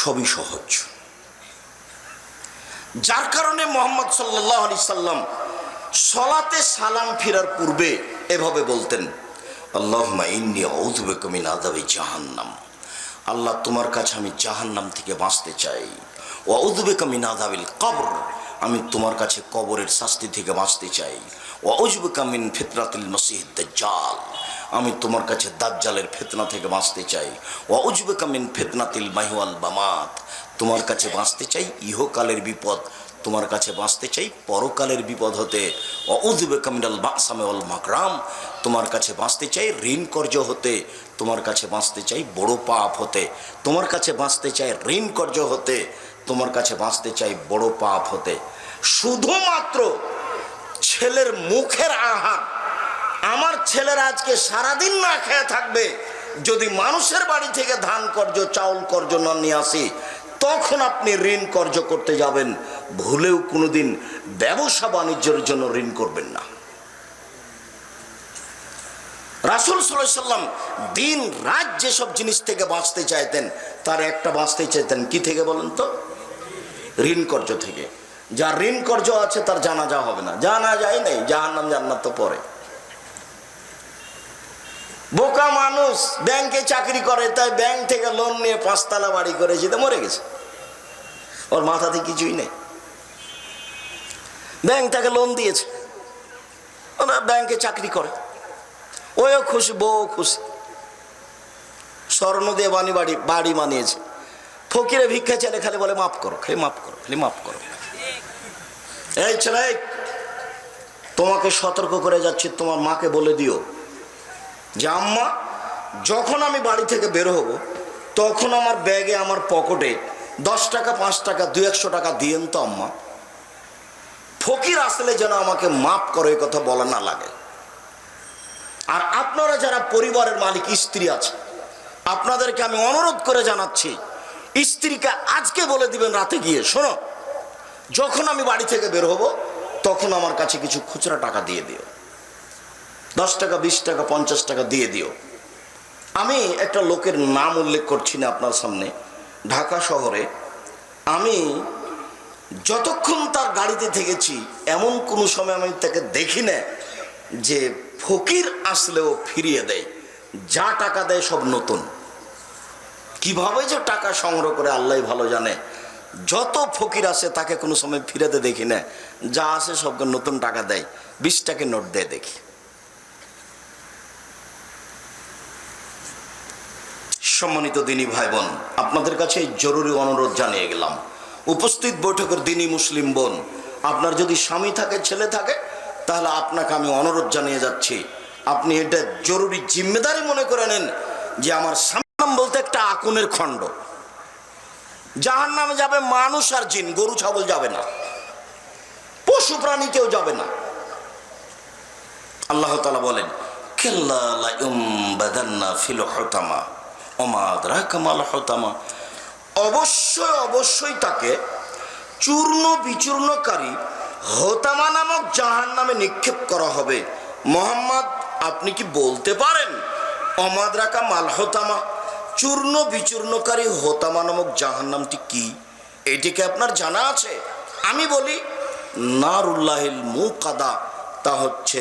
সবই সহজ। যার কারণে মুহাম্মদ সাল্লাল্লাহু আলাইহি সাল্লাম সালাতে সালাম ফিরার পূর্বে এভাবে বলতেন, আল্লাহুম্মা ইন্নী আউযু বিকা মিন আযাবি জাহান্নাম, আল্লাহ তোমার কাছে আমি জাহান্নাম থেকে বাঁচতে চাই। ওয়া আউযু বিকা মিন আযাবিল কবর, আমি তোমার কাছে কবরের শাস্তি থেকে বাঁচতে চাই। ওয়া আউযু বিকা মিন ফিতনাতিল মাসিহিদ দাজ্জাল, আমি তোমার কাছে দাজ্জালের ফিতনা থেকে বাঁচতে চাই। ওয়া আউযু বিকা মিন ফিতনাতিল মাহি ওয়াল মামাত, তোমার কাছে বাঁচতে চাই ইহকালের বিপদ, তোমার কাছে বাঁচতে চাই পরকালের বিপদ হতে। ওয়া আউযু বিকা মিনাল বাসামি ওয়াল মাকরাম, তোমার কাছে বাঁচতে চাই ঋণ কর্জ হতে, তোমার কাছে বাঁচতে চাই বড় পাপ হতে, তোমার কাছে বাঁচতে চাই ঋণ কর্জ হতে, তোমার কাছে বাঁচতে চাই বড় পাপ হতে। শুধুমাত্র ছেলের মুখের আহার, আমার ছেলেরা আজকে সারাদিন না খেয়ে থাকবে, যদি মানুষের বাড়ি থেকে ধান কর্জ চাউল কর্জ না নিয়ে আসি, তখন আপনি ঋণ কর্জ করতে যাবেন। ভুলেও কোনোদিন ব্যবসা বাণিজ্যের জন্য ঋণ করবেন না। রাসূল সাল্লাল্লাহু আলাইহি সাল্লাম দিন রাত যেসব জিনিস থেকে বাঁচতে চাইতেন, তার একটা বাঁচতে চাইতেন কি থেকে বলেন তো? ঋণ কর্জ থেকে। যার ঋণ কর্জ আছে তার জানাজা হবে না, জানাজাই নেই, জাহান্নাম জান্নাত তো পরে। বোকা মানুষ ব্যাংকে চাকরি করে, তাই ব্যাংক থেকে লোন নিয়ে 5 তলা বাড়ি করেছে, তো মরে গেছে, ওর মাথাতে কিছুই নেই। ব্যাংক তাকে লোন দিয়েছে, ওরা ব্যাংকে চাকরি করে, ওও খুশি, বউ খুশি, স্বর্ণ দিয়ে বাড়ি বানিয়েছে। ফকিরে ভিক্ষা চাইলে খালি বলে মাফ করো, খালি মাফ করো, খালি মাফ করো। এই ছেলে, তোমাকে সতর্ক করে যাচ্ছি, তোমার মাকে বলে দিও যে আম্মা, যখন আমি বাড়ি থেকে বের হব তখন আমার ব্যাগে, আমার পকেটে 10 টাকা 5 টাকা 200-100 টাকা দিয়েন তো আম্মা। ফকির আসলে যেন আমাকে মাফ করে, এই কথা বলা না লাগে। আর আপনারা যারা পরিবারের মালিক স্ত্রী আছে, আপনাদেরকে আমি অনুরোধ করে জানাচ্ছি, স্ত্রীকে আজকে বলে দিবেন রাতে গিয়ে, শোনো, যখন আমি বাড়ি থেকে বের হব তখন আমার কাছে কিছু খুচরা টাকা দিয়ে দিও, 10 টাকা 20 টাকা 50 টাকা দিয়ে দিও। আমি একটা লোকের নাম উল্লেখ করছি না আপনার সামনে, ঢাকা শহরে আমি যতক্ষণ তার গাড়িতে থেকেছি এমন কোনো সময় আমি তাকে দেখি না যে ফকির আসলেও ফিরিয়ে দেয়। যা টাকা দেয় সব নতুন। কিভাবে যে টাকা সংগ্রহ করে আল্লাহ ভালো জানে। যত ফকির আসে তাকে কোনো সময় ফিরাতে দেখি না, যা আসে সবকে নতুন টাকা দেয়, 20 টাকার নোট দেয় দেখি। সম্মানিত দিনী ভাই বোন, আপনাদের কাছে জরুরি অনুরোধ জানিয়ে গেলাম, উপস্থিত বৈঠকের দিনী মুসলিম বোন, আপনার যদি স্বামী থাকে, ছেলে থাকে, তাহলে আপনাকে আমি অনুরোধ জানিয়ে যাচ্ছি, আপনি এটা জরুরি জিম্মেদারি মনে করে নেন যে আমার জাহান্নাম বলতে একটা আগুনের খণ্ড। জাহান্নামে যাবে মানুষ আর জিন, গরু ছাগল যাবে না, পশু প্রাণী কেউ যাবে না। আল্লাহ তাআলা বলেন, কাল্লা লা ইউমবাদান্না ফিল হুতামা ওমা আদরাকা মাল হুতামা, অবশ্যই অবশ্যই তাকে চূর্ণ বিচূর্ণকারী হোতামা নামক জাহান্নামে নিক্ষেপ করা হবে। মোহাম্মদ, আপনি কি বলতে পারেন ওমা আদরাকা মাল হুতামা, চূর্ণ বিচূর্ণকারী হোতামা নামক জাহান্নামটি কি? এটিকে আপনার জানা আছে? আমি বলি, নারুল্লাহিল মুকাদা, তা হচ্ছে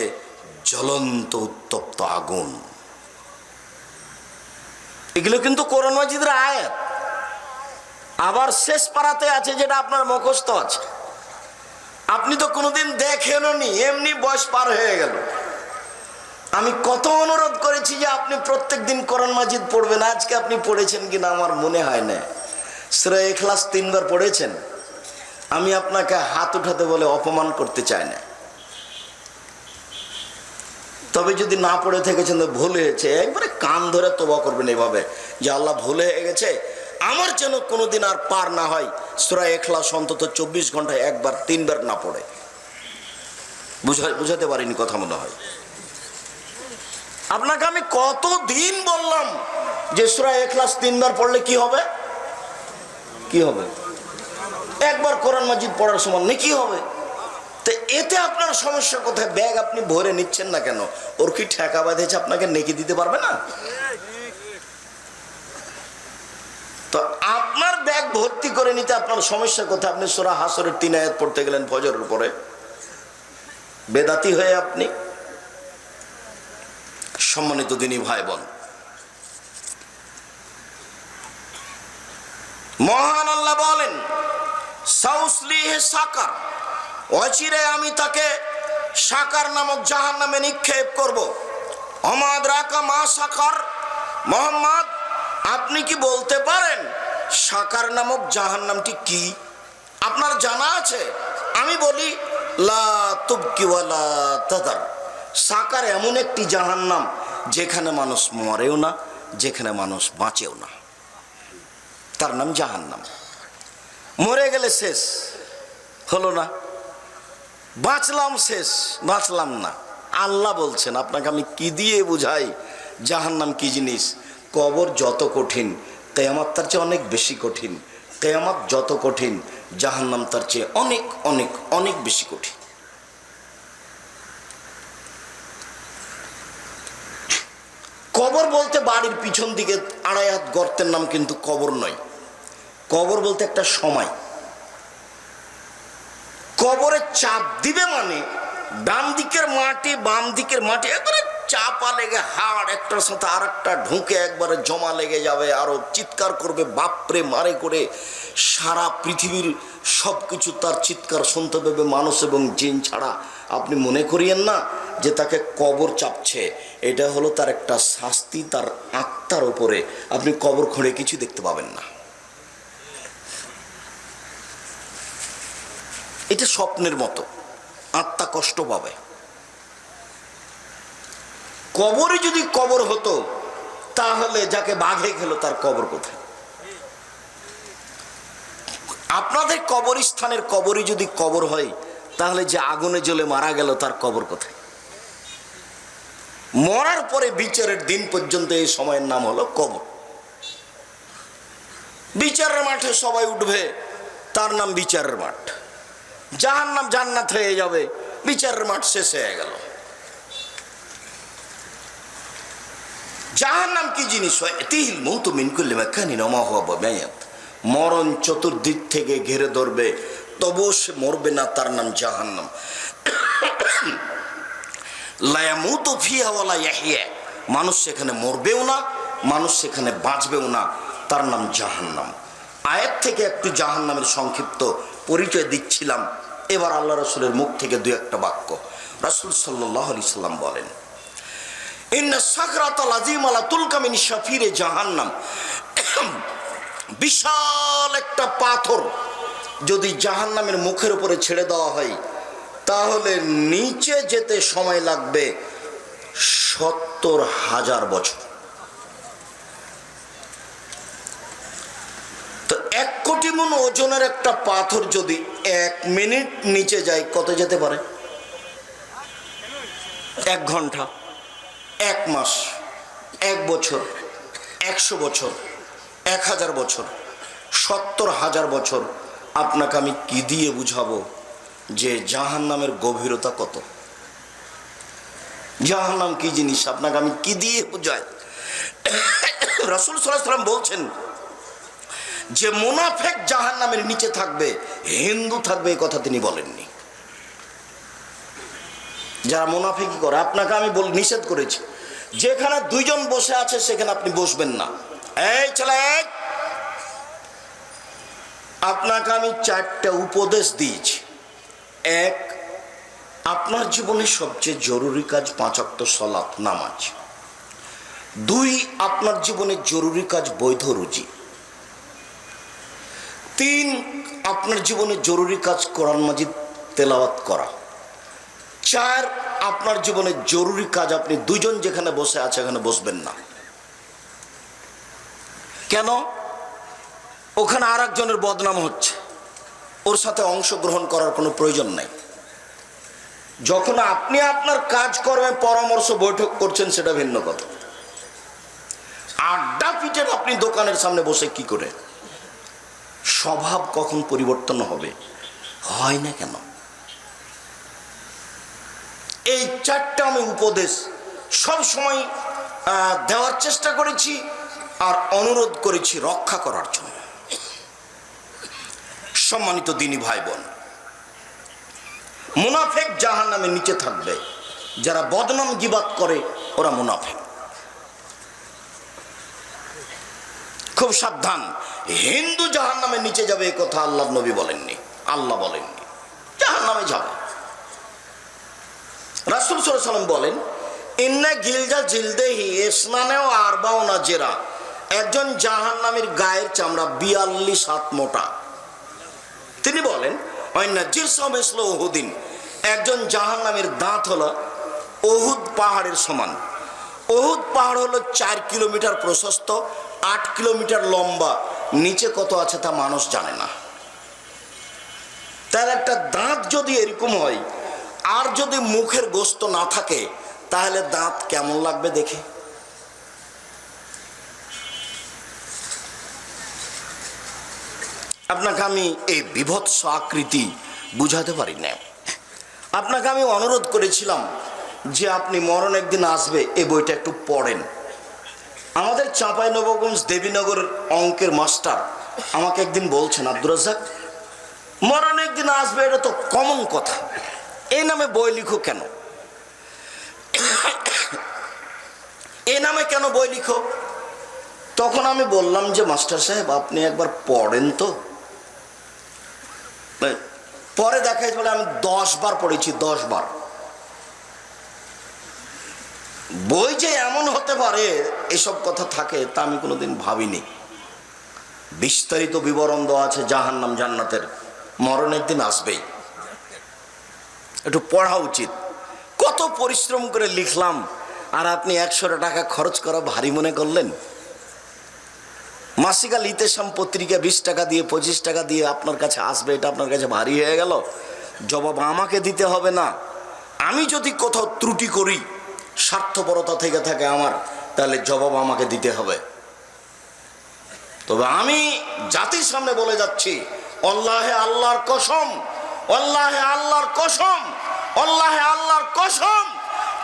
জ্বলন্ত উত্তপ্ত আগুন। এগুলো কিন্তু কোরআন মাজিদের আয়াত। আবার শেষ পারাতে আছে যেটা আপনার মুখস্থ আছে, আপনি তো কোনোদিন দেখেননি, এমনি বয়স পার হয়ে গেল। আমি কত অনুরোধ করেছি যে আপনি প্রত্যেক দিন কোরআন মাজিদ পড়বেন, আজকে আপনি পড়েছেন কিনা আমার মনে হয় না। সূরা ইখলাস 3 বার পড়েছেন। আমি আপনাকে হাত উঠাতে বলে অপমান করতে চাই না, তবে যদি না পড়ে থেকেছেন তো ভুল হয়েছে, একবারে কান ধরে তওবা করবেন এভাবে যে আল্লাহ ভুল হয়ে গেছে, আমার যেন কোনোদিন আর পার না হয় সূরা ইখলাস অন্তত 24 ঘন্টায় 1 বার 3 বার না পড়ে। বুঝাতে পারিনি কথা মনে হয়। আপনাকে আমি কতদিন বললাম যে সূরা ইখলাস 3 বার পড়লে কি হবে? কি হবে? একবার কোরআন মাজিদ পড়ার সমান নেকি হবে। তো এতে আপনার সমস্যা কোথায়? ব্যাগ আপনি ভরে নিচ্ছেন না কেন? ওর কি ঠেকা বাঁধেছে আপনাকে নেকি দিতে পারবে না? তো আপনার ব্যাগ ভর্তি করে নিতে আপনার সমস্যা কোথায়? আপনি সূরা হাসরের 3 আয়াত পড়তে গেলেন ফজরের পরে, বেদাতি হয়ে আপনি। সম্মানিত দিনী ভাই বোন, মহান আল্লাহ বলেন, সাউসলিহি সাকার, অচিরে আমি তাকে সাকার নামক জাহান্নামে নিক্ষেপ করব। ওমা আদরাকা মা সাকার, মোহাম্মদ আপনি কি বলতে পারেন সাকার নামক জাহান্নামটি কি? আপনার জানা আছে? আমি বলি, লা তুবকি ওয়ালা তাদার, সাকার এমন একটি জাহান্নাম যেখানে মানুষ মরেও না, যেখানে মানুষ বাঁচেও না, তার নাম জাহান্নাম। মরে গেলে শেষ হলো না, বাঁচলাম শেষ, বাঁচলাম না। আল্লাহ বলছেন, আপনাকে আমি কি দিয়ে বুঝাই জাহান্নাম কি জিনিস? কবর যত কঠিন, কিয়ামত তার চেয়ে অনেক বেশি কঠিন। কিয়ামত যত কঠিন, জাহান্নাম তার চেয়ে অনেক অনেক অনেক বেশি কঠিন। কবর বলতে বাড়ির পিছন দিকে 2.5 হাত গর্তের নাম কিন্তু কবর নয়। কবর বলতে একটা সময়। কবরে চাপ দিবে মানে ডান দিকের মাটি বাম দিকের মাটি একবারে চাপা লেগে হাড় একটার সাথে আর একটা ঢুকে একবারে জমা লেগে যাবে, আরো চিৎকার করবে বাপরে মারে করে। সারা পৃথিবীর সব কিছু তার চিৎকার শুনতে পাবে, মানুষ এবং জিন ছাড়া। আপনি মনে করিয়েন না যে তাকে কবর চাপছে, এটা হলো তার একটা শাস্তি তার আত্মার উপরে। আপনি কবর খুঁড়ে কিছু দেখতে পাবেন না, এটা স্বপ্নের মতো, আত্মা কষ্ট পাবে। কবরই যদি কবর হতো তাহলে যাকে বাঘে খেলো তার কবর কোথায়? আপনাদের কবরস্থানের কবরই যদি কবর হয় তাহলে যে আগুনে জ্বলে মারা গেল তার কবর কোথায়? মরার পরে বিচারের দিন পর্যন্ত এই সময়ের নাম হলো কবর। বিচারের মাঠে সবাই উঠবে, তার নাম বিচারের মাঠ। জাহান্নাম জান্নাত হয়ে যাবে, বিচারের মাঠ শেষ হয়ে গেল। জাহান্নাম কি জিনিস? তিল মৌতু মিন কুল্লি মাকানিন ওয়া মা হুয়া বিমাইত, মরণ চতুর্দিক থেকে ঘিরে ধরবে, তবুও সে মরবে না, তার নাম জাহান্নাম। লা ইয়ামুতু ফিহা ওয়া লা ইয়াহইয়া, মানুষ সেখানে মরবেও না, মানুষ সেখানে বাঁচবেও না, তার নাম জাহান্নাম। আয়াত থেকে একটু জাহান্নামের সংক্ষিপ্ত পরিচয় দিচ্ছিলাম। এবার আল্লাহ রাসূলের মুখ থেকে 2-1 বাক্য। রাসূল সাল্লাল্লাহু আলাইহি সাল্লাম বলেন, ইন্না সাকরাতাল আযীমা লা তুলকা মিন শাফিরে জাহান্নাম, বিশাল একটা পাথর যদি জাহান্নামের মুখের উপরে ছেড়ে দেওয়া হয় তাহলে নিচে যেতে সময় লাগবে ৭০,০০০ বছর। তো ১ কোটি মণ ওজনের একটা পাথর যদি ১ মিনিট নিচে যায় কত যেতে পারে? ১ ঘন্টা, ১ মাস, ১ বছর, ১০০ বছর, ১০০০ বছর, ৭০,০০০ বছর। আপনাকে আমি কি দিয়ে বুঝাবো যে জাহান্নামের গভীরতা কত? জাহান্নাম কি জিনিস আপনাকে আমি কি দিয়ে বুঝাই? রাসূল সাল্লাল্লাহু আলাইহি ওয়াসাল্লাম বলছেন যে মুনাফিক জাহান্নামের নিচে থাকবে, হিন্দু থাকবে, এই কথা তিনি বলেননি। যারা মুনাফিকি করে আপনাকে আমি নিষেধ করেছি, যেখানে ২ জন বসে আছে সেখানে আপনি বসবেন না। এই ছেলে, আপনাকে আমি 4টা উপদেশ দিয়েছি। ১, আপনার জীবনে সবচেয়ে জরুরি কাজ 5 ওয়াক্ত সালাত নামাজ। 2, আপনার জীবনে জরুরি কাজ বৈধ রুজি। 3, আপনার জীবনে জরুরি কাজ কোরআন মাজিদ তেলাওয়াত করা। 4, আপনার জীবনে জরুরি কাজ আপনি 2 জন যেখানে বসে আছে এখানে বসবেন না। কেন? ওখানে আর একজনের বদনাম হচ্ছে, ওর সাথে অংশগ্রহণ করার কোনো প্রয়োজন নাই। যখন আপনি আপনার কাজকর্মে পরামর্শ বৈঠক করছেন সেটা ভিন্ন কথা। আড্ডা পিটেন আপনি দোকানের সামনে বসে কি করে? স্বভাব কখন পরিবর্তন হবে? হয় না কেন? এই 4টা আমি উপদেশ সব সময় দেওয়ার চেষ্টা করেছি আর অনুরোধ করেছি রক্ষা করার জন্য। সম্মানিত দিনী ভাই বোন, মুনাফিক জাহান্নামের নিচে থাকবে। যারা বদনাম গীবাত করে ওরা মুনাফিক। খুব সাবধান, হিন্দু জাহান্নামের নিচে যাবে এই কথা আল্লাহর নবী বলেননি, আল্লাহ বলেননি। জাহান্নামে যাবে। রাসূল সাল্লাল্লাহু আলাইহি ওয়াসাল্লাম বলেন, ইন্না গিলজা জিলদেহি ইসনানে ও আরবাউনা জেরা। একজন জাহান্নামীর গায়ের চামড়া 42 হাত মোটা। তিনি বলেন, ওয়াইন্না জিরসাম ইসলা উহুদিন। একজন জাহান্নামীর দাঁত হলো উহুদ পাহাড়ের সমান। উহুদ পাহাড় হলো 4 কিলোমিটার প্রশস্ত, 8 কিলোমিটার লম্বা। নিচে কত আছে তা মানুষ জানে না। তার একটা দাঁত যদি এরকম হয় আর যদি মুখের গোস্ত না থাকে তাহলে দাঁত কেমন লাগবে দেখে? আপনাকে আমি এই বিভৎস আকৃতি বুঝাতে পারি না। আপনাকে আমি অনুরোধ করেছিলাম যে আপনি মরণ একদিন আসবে, এই বইটা একটু পড়েন। আমাদের চাঁপাইনবাবগঞ্জ দেবীনগরের অঙ্কের মাস্টার আমাকে একদিন বলছেন, আব্দুর রাজ্জাক, মরণ একদিন আসবে, এটা তো কমন কথা, এই নামে বই লিখো কেন? এই নামে কেন বই লিখো? তখন আমি বললাম যে মাস্টার সাহেব আপনি একবার পড়েন তো। পরে দেখাই বলে আমি 10 বার পড়েছি, 10 বার। বই যে এমন হতে পারে এসব কথা থাকে তা আমি কোনোদিন ভাবিনি। বিস্তারিত বিবরণ দেওয়া আছে জাহান্নাম জান্নাতের, মরণ একদিন আসবেই, একটু পড়া উচিত। কত পরিশ্রম করে লিখলাম আর আপনি 100 টাকা খরচ করা ভারী মনে করলেন। মাসিকাল ইতেসাম পত্রিকা 20 টাকা দিয়ে 25 টাকা দিয়ে আপনার কাছে আসবে, এটা আপনার কাছে ভারী হয়ে গেল। জবাব আমাকে দিতে হবে না। আমি যদি কোথাও ত্রুটি করি, স্বার্থপরতা থেকে থাকে আমার, তাহলে জবাব আমাকে দিতে হবে। তবে আমি জাতির সামনে বলে যাচ্ছি, আল্লাহে আল্লাহর কসম, আল্লাহে আল্লাহর কসম, আল্লাহে আল্লাহর কসম,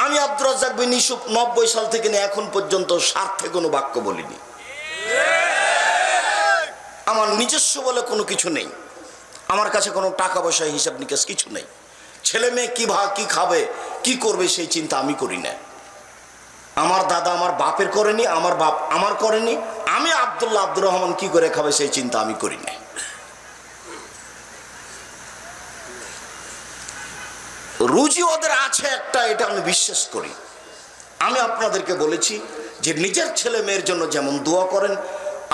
আমি আব্দুর রাজ্জাক বিন ইউসুফ 90 সাল থেকে নিয়ে এখন পর্যন্ত স্বার্থে কোনো বাক্য বলিনি। আমার নিজস্ব বলে কোনো কিছু নেই। আমার কাছে কোনো টাকা পয়সা হিসাব নিকাশ কিছু নেই। ছেলে মেয়ে কি খাবে কি করবে সেই চিন্তা আমি করি না। আমার দাদা আমার বাপের করেনি, আমার বাপ আমার করেনি। আমি আব্দুল্লাহ আব্দুর রহমান কি করে খাবে সেই চিন্তা আমি করি না। রুজি ওদের আছে একটা, এটা আমি বিশ্বাস করি। আমি আপনাদেরকে বলেছি যে নিজের ছেলে মেয়ের জন্য যেমন দোয়া করেন,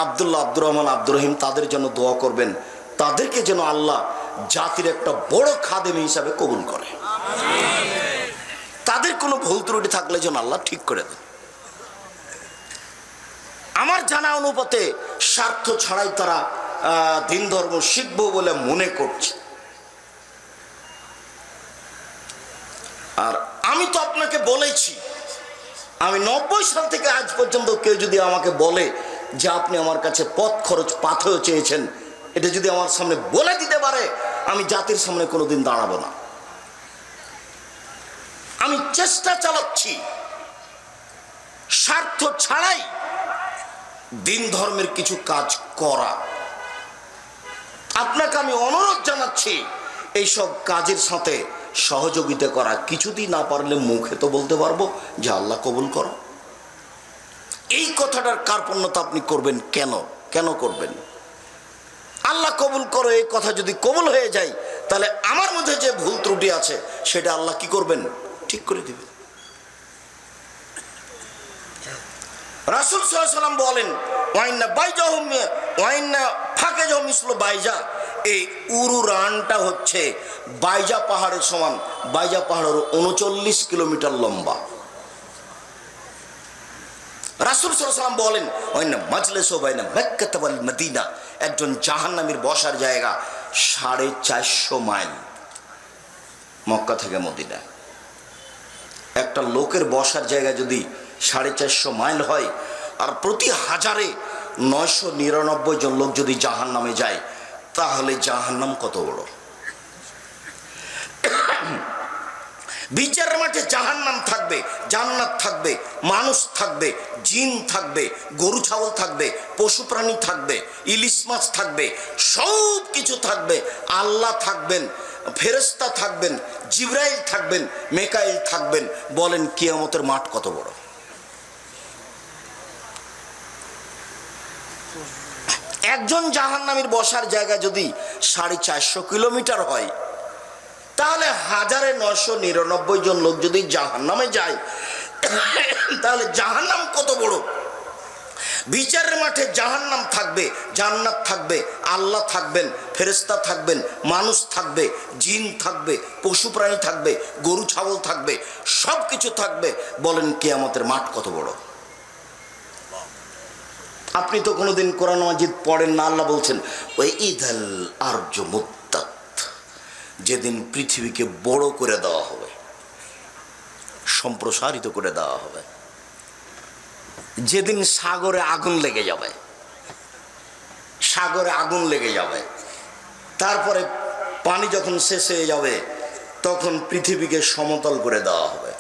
আব্দুল্লাহ আব্দুর রহমান আব্দুর রহিম তাদের জন্য দোয়া করবেন। তাদেরকে যেন আল্লাহ জাতির একটা বড় খাদেম হিসাবে কবুল করে। তাদের কোনো ভুল ত্রুটি থাকলে যেন আল্লাহ ঠিক করে দেন। আমার জানা অনুপাতে স্বার্থ ছাড়াই তারা দিন ধর্ম শিখবো বলে মনে করছে। আর আমি তো আপনাকে বলেছি, আমি 90 সাল থেকে আজ পর্যন্ত কেউ যদি আমাকে বলে যে আপনি আমার কাছে পথ খরচ পাথেয় চেয়েছেন, এটা যদি আমার সামনে বলে দিতে পারে, আমি জাতির সামনে কোনোদিন দাঁড়াবো না। আমি চেষ্টা চালাচ্ছি স্বার্থ ছাড়াই দিন ধর্মের কিছু কাজ করা। আপনাকে আমি অনুরোধ জানাচ্ছি এইসব কাজের সাথে সহযোগিতা করা। কিছুদিন না পারলে মুখে তো বলতে পারবো যে আল্লাহ কবুল করো। এই কথাটার কার্পণ্যতা আপনি করবেন কেন? কেন করবেন? আল্লাহ কবুল করো এই কথা যদি কবুল হয়ে যায়, তাহলে আমার মধ্যে যে ভুল ত্রুটি আছে সেটা আল্লাহ কি করবেন? ঠিক করে দিবেন। রাসূল সাল্লাল্লাহু আলাইহি ওয়াসাল্লাম বলেন, ওয়াইন্না বাইজাহুম ওয়াইন্না ফাকাজাহুম মিসলু বাইজা। এই উরুরানটা হচ্ছে বাইজা পাহাড়ের সমান। বাইজা পাহাড়ের 39 কিলোমিটার লম্বা। রাসূল সাল্লাল্লাহু আলাইহি ওয়াসাল্লাম বলেন, ওয়াইন্না মাজলিসু বাইনা মক্কা ওয়াল মদিনা। একজন জাহান্নামীর বসার জায়গা 450 মাইল মক্কা থেকে মদিনা। একটা লোকের বসার জায়গা যদি 450 মাইল হয়, আর প্রতি হাজারে 999 জন লোক যদি জাহান্নামে যায়, তাহলে জাহান্নাম কত বড়! বিচারের মাঠে জাহান্নাম থাকবে, জান্নাত থাকবে, মানুষ থাকবে, জিন থাকবে, গরু ছাগল থাকবে, পশু প্রাণী থাকবে, ইলিশ মাছ থাকবে, সব কিছু থাকবে। আল্লাহ থাকবেন, ফেরেশতা থাকবেন, জিবরাইল থাকবেন, মেকাইল থাকবেন। বলেন কিয়ামতের মাঠ কত বড়! একজন জাহান্নামীর বসার জায়গা যদি 450 কিলোমিটার হয়, তাহলে 1999 জন লোক যদি জাহান্নামে যায়, তাহলে জাহান্নাম কত বড়! বিচারের মাঠে জাহান্নাম থাকবে, জান্নাত থাকবে, আল্লাহ থাকবেন, ফেরেশতা থাকবেন, মানুষ থাকবে, জিন থাকবে, পশু প্রাণী থাকবে, গরু ছাগল থাকবে, সব কিছু থাকবে। বলেন কিয়ামতের মাঠ কত বড়! আপনি তো কোনোদিন কোরআন মাজিদ পড়েন না। আল্লাহ বলছেন, ওই ইদাল আরজু মুদ্দাত, যেদিন পৃথিবীকে বড় করে দেওয়া হবে, সম্প্রসারিত করে দেওয়া হবে, যেদিন সাগরে আগুন লেগে যাবে, সাগরে আগুন লেগে যাবে, তারপরে পানি যখন শেষ হয়ে যাবে, তখন পৃথিবীকে সমতল করে দেওয়া হবে।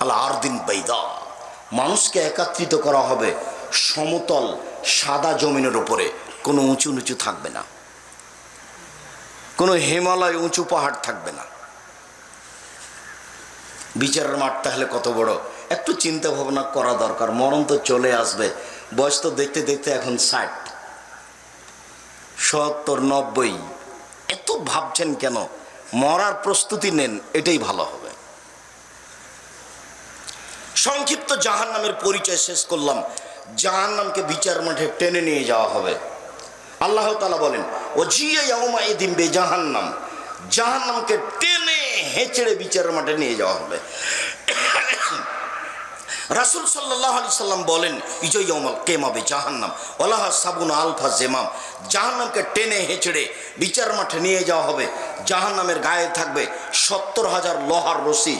আল্লাহ আরদিন বাইদা, মানুষকে একত্রিত করা হবে সমতল সাদা জমিনের উপরে। কোনো উঁচু নিচু থাকবে না, কোনো হিমালয় উঁচু পাহাড় থাকবে না। বিচারের মাঠ তাহলে কত বড়! একটু চিন্তা ভাবনা করা দরকার। মরণ তো চলে আসবে, বয়স তো দেখতে দেখতে এখন 60, 70, 90। এত ভাবছেন কেন? মরার প্রস্তুতি নেন, এটাই ভালো হবে। সংক্ষিপ্ত জাহান্নামের পরিচয় শেষ করলাম। জাহান্নামকে বিচার মাঠে টেনে নিয়ে যাওয়া হবে। আল্লাহ তাআলা বলেন, ও জিয়া ইয়াউমা ইদিন বে জাহান্নাম, জাহান্নামকে টেনে হেঁচড়ে বিচারের মাঠে নিয়ে যাওয়া হবে। রাসূল সাল্লাল্লাহু আলাইহি সাল্লাম বলেন, ইজা ইয়াউমাল কিয়ামা বে জাহান্নাম ওয়ালাহা সাবুনা আলফা জিমাম। জাহান্নামকে টেনে হেঁচড়ে বিচার মাঠে নিয়ে যাওয়া হবে। জাহান্নামের গায়ে থাকবে 70,000 লোহার রশি,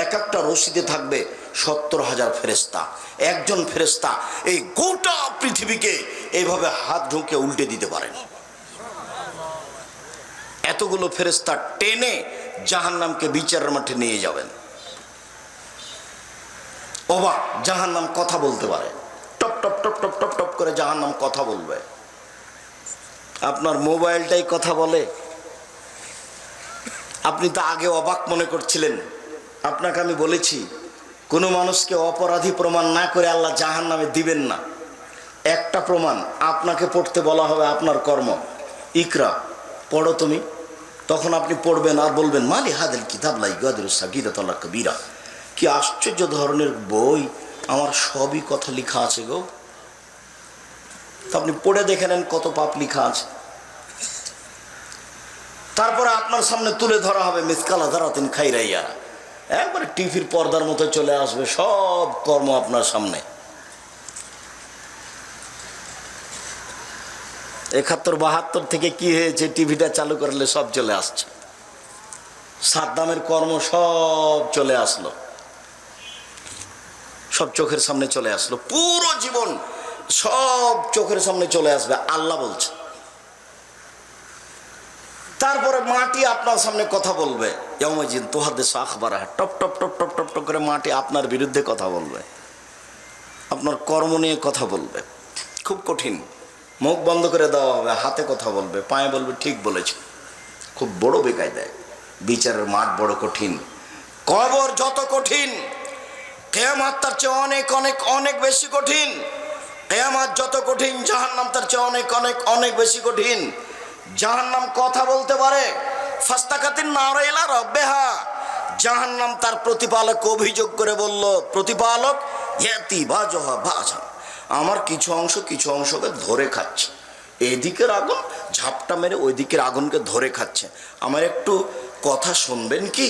এক একটা রশিতে থাকবে 70,000 ফেরেশতা। একজন ফেরেশতা এই গোটা পৃথিবীকে এইভাবে হাত ঢুকে উল্টে দিতে পারেন। এতগুলো ফেরেশতা টেনে জাহান্নামকে বিচারের মাঠে নিয়ে যাবেন। অবাক, জাহান্নাম কথা বলতে পারে, top top top top top top করে জাহান্নাম কথা বলবে। আপনার মোবাইলটাই কথা বলে। আপনি তো আগে অবাক মনে করছিলেন। আপনাকে আমি বলেছি, কোনো মানুষকে অপরাধী প্রমাণ না করে আল্লাহ জাহান্নামে দিবেন না। একটা প্রমাণ, আপনাকে পড়তে বলা হবে আপনার কর্ম। ইকরা, পড়ো তুমি। তখন আপনি পড়বেন আর বলবেন, মালি হাদিল কিতাব লা ইগাদিরু সাগীরাতান ওয়ালা কবীরা। কি আশ্চর্য ধরনের বই, আমার সবই কথা লেখা আছে গো। তো আপনি পড়ে দেখে নেন কত পাপ লেখা আছে। তারপরে আপনার সামনে তুলে ধরা হবে মিসকালা যারাতিন খাইরাইয়া, একবারে টিভির পর্দার মতো চলে আসবে সব কর্ম আপনার সামনে। 71-72 থেকে কি হয়েছে, টিভিটা চালু করলে সব চলে আসছে। সাদ্দামের কর্ম সব চলে আসলো, সব চোখের সামনে চলে আসলো, পুরো জীবন সব চোখের সামনে চলে আসবে, আল্লাহ বলছে। তারপরে মাটি আপনার সামনে কথা বলবে, top top top top top top করে মাটি আপনার বিরুদ্ধে কথা বলবে, আপনার কর্ম নিয়ে কথা বলবে। খুব কঠিন। মুখ বন্ধ করে দেওয়া হবে, হাতে কথা বলবে, পায়ে বলবে ঠিক বলেছ। খুব বড় বেকায়দায়। বিচারের মাঠ বড় কঠিন, কবর যত কঠিন, কিয়ামত তার চেয়ে অনেক অনেক অনেক বেশি কঠিন। কিয়ামত যত কঠিন, জাহান্নাম তার চেয়ে অনেক অনেক অনেক বেশি কঠিন। জাহান্নাম কথা বলতে পারে, ফাস্তাকাতিন নার ইলা রাব্বিহা, জাহান্নাম তার প্রতিপালককে অভিযোগ করে বলল, প্রতিপালক ইয়াতি বাজহা বাজা, আমার কিছু অংশকে ধরে খাচ্ছে, এদিকের আগুন ঝাপটা মেরে ওই দিকের আগুনকে ধরে খাচ্ছে, আমার একটু কথা শুনবেন কি,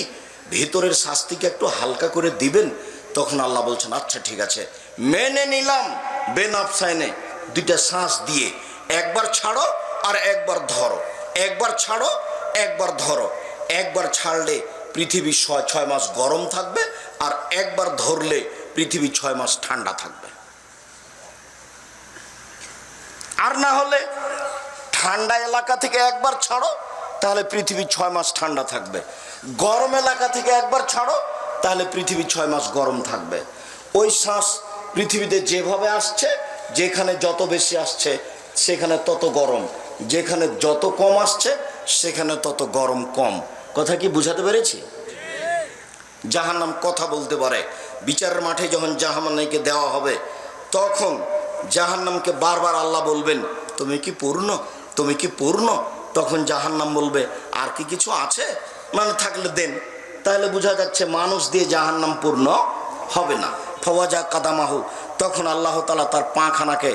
ভিতরের শাস্তিকে একটু হালকা করে দিবেন। তখন আল্লাহ বলছেন আচ্ছা ঠিক আছে, মেনে নিলাম, বেনাফসাইনে দুইটা শ্বাস দিয়ে, একবার ছাড়ো আর একবার ধরো, একবার ছাড়ো একবার ধরো। একবার ছাড়লে পৃথিবী 6 মাস গরম থাকবে, আর একবার ধরলে পৃথিবী 6 মাস ঠান্ডা থাকবে। আর না হলে ঠান্ডা এলাকা থেকে একবার ছাড়ো, তাহলে পৃথিবী 6 মাস ঠান্ডা থাকবে। গরম এলাকা থেকে একবার ছাড়ো, তাহলে পৃথিবী 6 মাস গরম থাকবে। ওই শ্বাস পৃথিবীতে যেভাবে আসছে, যেখানে যত বেশি আসছে সেখানে তত গরম, যেখানে যত কম আসছে সেখানে তত গরম কম। কথা কি বুঝাতে পেরেছি? জাহান্নাম কথা বলতে পারে। বিচারের মাঠে যখন জাহান্নামকে দেওয়া হবে, তখন জাহান্নামকে বারবার আল্লাহ বলবেন তুমি কি পূর্ণ, তুমি কি পূর্ণ। তখন জাহান্নাম বলবে আর কি কিছু আছে, মানে থাকলে দেন। তাহলে বোঝা যাচ্ছে মানুষ দিয়ে জাহান্নাম পূর্ণ হবে না। ফওয়াজা কাদামাহু, তখন আল্লাহ তাআলা তার পাখানাকে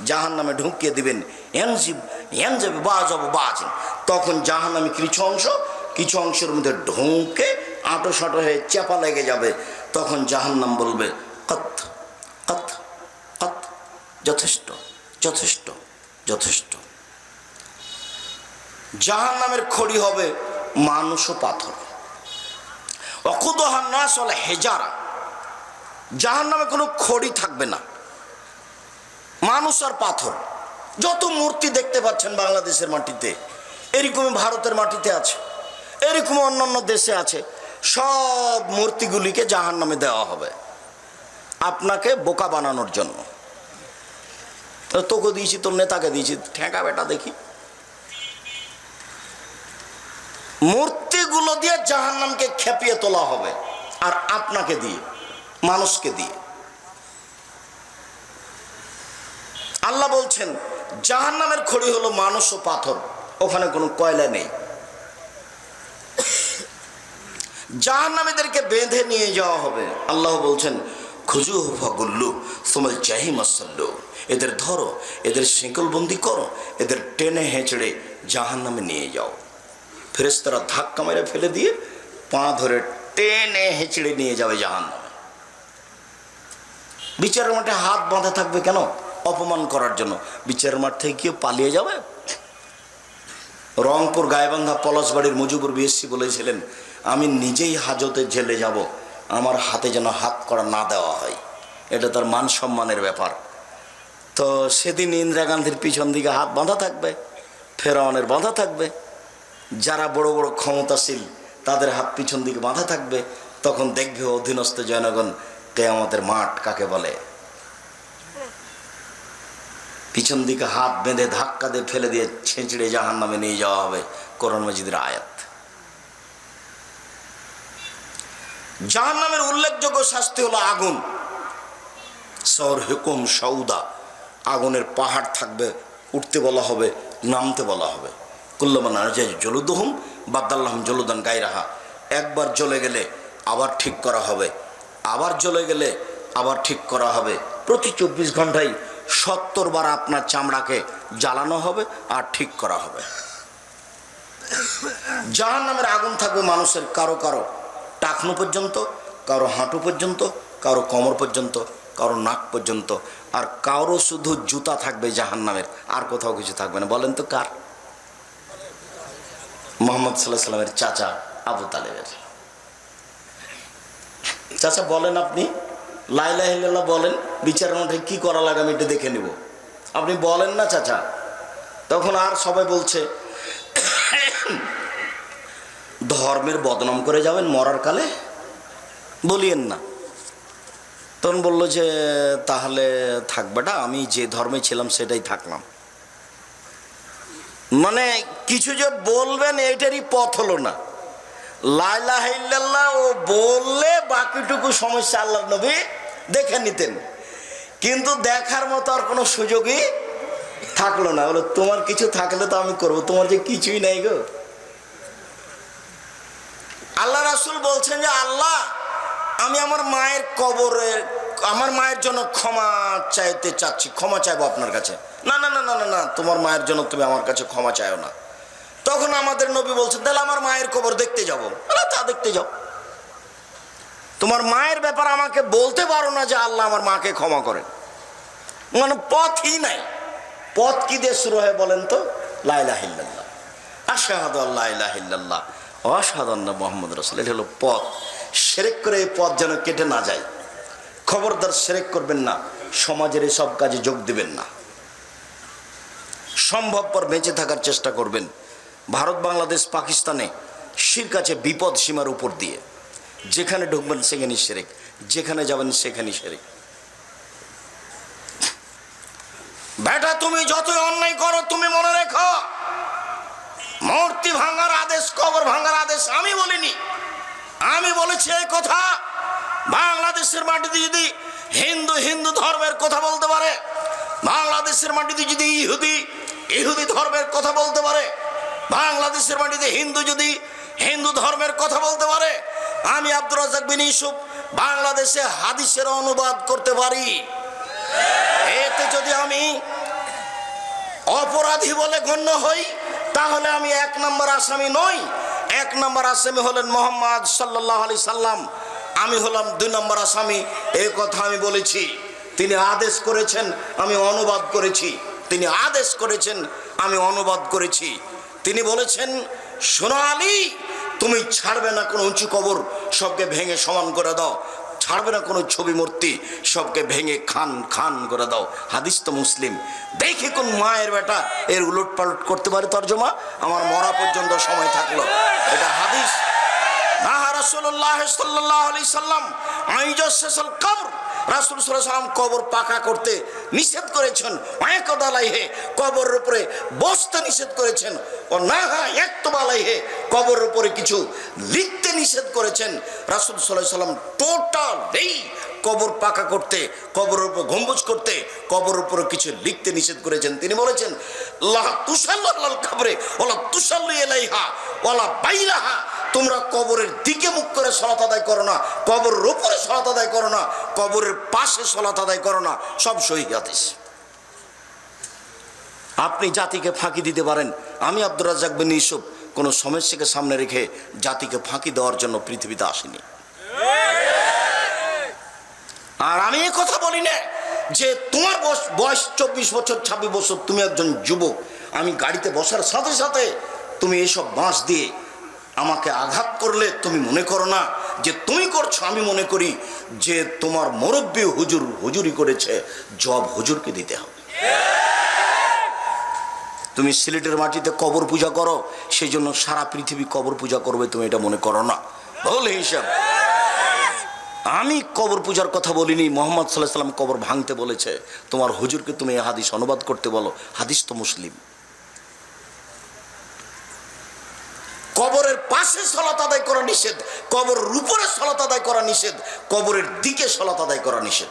জাহান্নামে ঢুকিয়ে দিবেন। এনজিব বাজাব বাজিন, তখন জাহান্নামে কিছু অংশের মধ্যে ঢুকে আঁটো সাঁটো হয়ে চাপা লেগে যাবে। তখন জাহান্নাম বলবে কত কত কত, যথেষ্ট যথেষ্ট যথেষ্ট। জাহান্নামের খড়ি হবে মানুষ ও পাথর। ওয়াকুদুহান নাস ওয়াল হিজারা, জাহান্নামে কোনো খড়ি থাকবে না, মানুষ আর পাথর। যত মূর্তি দেখতে পাচ্ছেন বাংলাদেশের মাটিতে, এরকমই ভারতের মাটিতে আছে, এরকম অন্যান্য দেশে আছে। সব মূর্তিগুলিকে জাহান্নামে দেওয়া হবে আপনাকে বোকা বানানোর জন্য। তোকে দিয়েছি, তোর নেতাকে দিয়েছি, ঠেকা বেটা দেখি। মূর্তিগুলো দিয়ে জাহান্নামকে খেপিয়ে তোলা হবে, আর আপনাকে দিয়ে, মানুষকে দিয়ে। আল্লাহ বলছেন জাহান্নামের খড়ি হলো মানুষ ও পাথর, ওখানে কোনো কয়লা নেই। জাহান্নামীদেরকে বেঁধে নিয়ে যাওয়া হবে। আল্লাহ বলছেন খুজুহু ফাগুল্লু সুমাল জাহিম সাল্লু, এদের ধরো, এদের শিকলবন্দি করো, এদের টেনে হেঁচড়ে জাহান্নামে নিয়ে যাও। ফেরেশতারা ধাক্কা মেরে ফেলে দিয়ে পা ধরে টেনে হেঁচড়ে নিয়ে যাবে জাহান্নামে। বিচারের মাঠে হাত বাঁধা থাকবে কেন? অপমান করার জন্য। বিচারের মাঠ থেকে কেউ পালিয়ে যাবে? রংপুর গায়েবান্ধা পলাশবাড়ির মুজিবুর বিএসসি বলেছিলেন আমি নিজেই হাজতে জেলে যাব, আমার হাতে যেন হাত করা না দেওয়া হয়, এটা তার মান সম্মানের ব্যাপার। তো সেদিন ইন্দিরা গান্ধীর পিছন দিকে হাত বাঁধা থাকবে, ফেরাউনের বাঁধা থাকবে, যারা বড় বড় ক্ষমতাশীল তাদের হাত পিছন দিকে বাঁধা থাকবে। তখন দেখবে অধীনস্থ জনগণ কিয়ামতের মাঠ কাকে বলে। পিছন দিকে হাত বেঁধে ধাক্কা দিয়ে ফেলে দিয়ে ছেঁচড়ে জাহান্নামে নিয়ে যাওয়া হবে। কোরআন মাজিদের আয়াত। জাহান্নামের উল্লেখযোগ্য শাস্তি হলো আগুন। সর হুকুম সৌদা, আগুনের পাহাড় থাকবে, উঠতে বলা হবে, নামতে বলা হবে। কুল্লমান আরজাই জলুদহুম বাদাল্লাহম জলুদান গায়রাহা, একবার জ্বলে গেলে আবার ঠিক করা হবে, আবার জ্বলে গেলে আবার ঠিক করা হবে। প্রতি 24 ঘন্টায় 70 বার আপনার চামড়াকে জ্বালানো হবে আর ঠিক করা হবে। জাহান্নামের আগুন থাকবে মানুষের কারো কারো টাকনু পর্যন্ত, কারো হাঁটু পর্যন্ত, কারো কোমর পর্যন্ত, কারো নাক পর্যন্ত, আর কারো শুধু জুতা থাকবে জাহান্নামের, আর কোথাও কিছু থাকবে না। বলেন তো কার? মুহাম্মদ সাল্লাল্লাহু আলাইহি সাল্লামের চাচা আবু তালেবের। চাচা বলেন, আপনি লা ইলাহা ইল্লাল্লাহ বলেন, বিচারের মধ্যে কি করা লাগে আমি একটু দেখে নিব। আপনি বলেন না চাচা। তখন আর সবাই বলছে ধর্মের বদনাম করে যাবেন মরার কালে, বলিয়েন না। তখন বললো যে তাহলে থাকবেটা, আমি যে ধর্মে ছিলাম সেটাই থাকলাম। মানে কিছু যে বলবেন এইটারই পথ হলো না। লা ইলাহা ইল্লাল্লাহ ও বললে বাকিটুকু সমস্যা আল্লাহর নবী দেখে নিতেন, কিন্তু দেখার মতো আর কোনো সুযোগই থাকলো না। বলো তোমার কিছু থাকলে তো আমি করবো, তোমার যে কিছুই নাই গো। আল্লাহ রাসূল বলছেন যে আল্লাহ, আমি আমার মায়ের কবরে, আমার মায়ের জন্য ক্ষমা চাইতে চাচ্ছি, ক্ষমা চাইবো আপনার কাছে। না না না না না না, তোমার মায়ের জন্য তুমি আমার কাছে ক্ষমা চাইও না। তখন আমাদের নবী বলছেন তাহলে আমার মায়ের কবর দেখতে যাবো। তা দেখতে যাও, তোমার মায়ের ব্যাপার আমাকে বলতে পারো না যে আল্লাহ আমার মাকে ক্ষমা করেন। মানে পথই নাই। পথ কি দিয়ে শুরু হয় বলেন তো? লা ইলাহা ইল্লাল্লাহ, আশহাদু আল্লা ইলাহা ইল্লাল্লাহ ওয়া আশহাদু আন্না মুহাম্মাদুর রাসূলুল্লাহ। এটা হলো পথ। শিরক করে এই পথ যেন কেটে না যায়। খবরদার শিরক করবেন না, সমাজের এসব কাজে যোগ দিবেন না। সম্ভবপর বেঁচে থাকার চেষ্টা করবেন। ভারত, বাংলাদেশ, পাকিস্তানে শিরক আছে বিপদ সীমার উপর দিয়ে। যেখানে ঢুকবেন সেখানেই শিরক, যেখানে যাবেন সেখানেই শিরক। বেটা তুমি যতই অন্যায় করো, তুমি মনে রেখো মূর্তি ভাঙার আদেশ, কবর ভাঙার আদেশ আমি বলিনি। আমি বলেছি এই কথা, বাংলাদেশের মাটিতে যদি হিন্দু হিন্দু ধর্মের কথা বলতে পারে, বাংলাদেশের মাটিতে যদি ইহুদি ইহুদি ধর্মের কথা বলতে পারে, বাংলাদেশের মাটিতে হিন্দু যদি হিন্দু ধর্মের কথা বলতে পারে, আমি আব্দুর রাজ্জাক বিন ইউসুফ বাংলাদেশে হাদিসের অনুবাদ করতে পারি। এতে যদি আমি অপরাধী বলে গণ্য হই, তাহলে আমি 1 নম্বর আসামি নই। 1 নম্বর আসামি হলেন মুহাম্মদ সাল্লাল্লাহু আলাইহি সাল্লাম, আমি হলাম 2 নম্বর আসামি। এই কথা আমি বলেছি। তিনি আদেশ করেছেন, আমি অনুবাদ করেছি। তিনি আদেশ করেছেন, আমি অনুবাদ করেছি। তিনি বলেছেন, শোনো আলী, তুমি ছাড়বে না কোনো উঁচু কবর, সবকে ভেঙে সমান করে দাও। ছাড়বে না কোনো ছবি মূর্তি, সবকে ভেঙে খান খান করে দাও। হাদিস তো মুসলিম। দেখি কোন মায়ের বেটা এর উলট পালট করতে পারে তর্জমা। আমার মরা পর্যন্ত সময় থাকলো। এটা হাদিস। নাহা রাসূলুল্লাহ সাল্লাল্লাহু আলাইহি সাল্লাম আইজাসসাল কবর। রাসূল সাল্লাল্লাহু আলাইহি সাল্লাম কবর পাকা করতে নিষেধ করেছেন। ওয়াকাদ আলাইহি, কবরের উপরে বসতে নিষেধ করেছেন। ও নাহা ইয়াকতুব আলাইহি, কবরের উপরে কিছু লিখতে নিষেধ করেছেন। রাসূল সাল্লাল্লাহু আলাইহি সাল্লাম টোটালি কবর পাকা করতে, কবরের উপর গম্বুজ করতে, কবরের উপরে কিছু লিখতে নিষেধ করেছেন। তিনি বলেছেন, লা তুসাল্লু আলাল কবরে ওয়ালা তুসাল্লু ইলাইহা ওয়ালা বাইনাহা, তোমরা কবরের দিকে মুখ করে সালাত আদায় করো না, কবরের উপরে সালাত আদায় করো না, কবরের পাশে সালাত আদায় করো না। সব সহিহ হাদিস। আপনি জাতিকে ফাঁকি দিতে পারেন। আমি আব্দুর রাজ্জাক বিন ইউসুফ কোনো সমস্যাকে সামনে রেখে জাতিকে ফাঁকি দেওয়ার জন্য পৃথিবীতে আসিনি। আর আমি এই কথা বলি না যে তোমার বয়স 24 বছর 26 বছর, তুমি একজন যুবক, আমি গাড়িতে বসার সাথে সাথে তুমি এসব বাঁশ দিয়ে আমাকে আঘাত করলে তুমি মনে করো না যে তুমি করছো। আমি মনে করি যে তোমার মুরব্বী হুজুর হুজুরি করেছে, জব হুজুরকে দিতে হবে। তুমি সিলেটের মাটিতে কবর পূজা করো, সেই জন্য সারা পৃথিবী কবর পূজা করবে, তুমি এটা মনে করো না। ভুল হিসাব। আমি কবর পূজার কথা বলিনি। মুহাম্মদ সাল্লাল্লাহু আলাইহি সাল্লাম কবর ভাঙতে বলেছে। তোমার হুজুরকে তুমি এই হাদিস অনুবাদ করতে বলো। হাদিস তো মুসলিম। কবরের পাশে সালাত আদায় করা নিষেধ, কবরের উপরে সালাত আদায় করা নিষেধ, কবরের দিকে সালাত আদায় করা নিষেধ।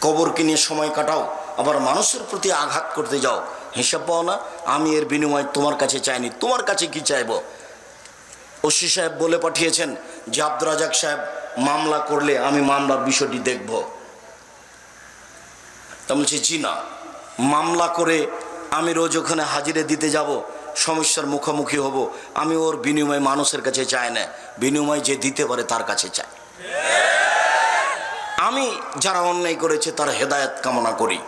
কবরকে নিয়ে সময় কাটাও, আবার মানুষের প্রতি আঘাত করতে যাও, হিসাব পাও না। আমি এর বিনিময়ে তোমার কাছে চাইনি, তোমার কাছে কি চাইবো? ওসি সাহেব বলে পাঠিয়েছেন যে আব্দুর রাজ্জাক সাহেব মামলা করলে আমি মামলার বিষয়টি দেখব। তা বলছে জি না, মামলা করে আমি রোজ ওখানে হাজিরে দিতে যাব, সমস্যার মুখোমুখি হব, আমি ওর বিনিময় মানুষের কাছে চাই না, বিনিময় যে দিতে পারে তার কাছে চাই। আমি যারা অন্যায় করেছে তার হেদায়েত কামনা করি।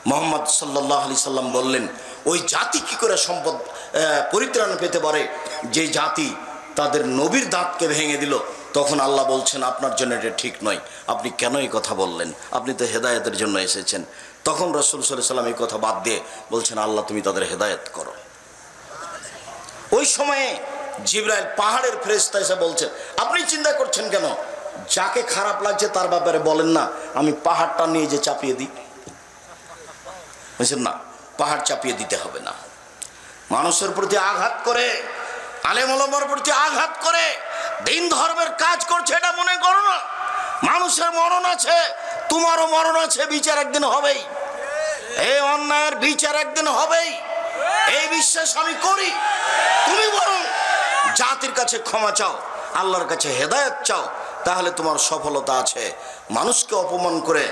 মুহাম্মদ সাল্লাল্লাহু আলাইহি সাল্লাম বললেন, ওই জাতি কি করে সম্পদ পরিত্রাণ পেতে পারে যে জাতি তাদের নবীর দাঁতকে ভেঙে দিল। তখন আল্লাহ বলছেন, আপনার জন্য এটা ঠিক নয়, আপনি কেন এই কথা বললেন, আপনি তো হেদায়েতের জন্য এসেছেন। তখন রাসূল সাল্লাল্লাহু আলাইহি সাল্লাম এই কথা বাদ দিয়ে বলছেন, আল্লাহ তুমি তাদের হেদায়েত করো। ওই সময়ে জিবরাইল পাহাড়ের ফেরেশতা এসে বলছেন, আপনি চিন্তা করছেন কেন, যাকে খারাপ লাগছে তার ব্যাপারে বলেন না, আমি পাহাড়টা নিয়ে যে চাপিয়ে দিই। বুঝছেন না, পাহাড় চাপিয়ে দিতে হবে না। মানুষের প্রতি আঘাত করে, আলেম ওলামার প্রতি আঘাত করে দিন ধর্মের কাজ করছে এটা মনে করো না। মানুষের মরণ আছে, তোমারও মরণ আছে, বিচার একদিন হবেই, এই অন্যায়ের বিচার একদিন হবেই, এই বিশ্বাস আমি করি। তুমি বরং জাতির কাছে ক্ষমা চাও, আল্লাহর কাছে হেদায়েত চাও, তাহলে তোমার সফলতা আছে। মানুষকে অপমান করে,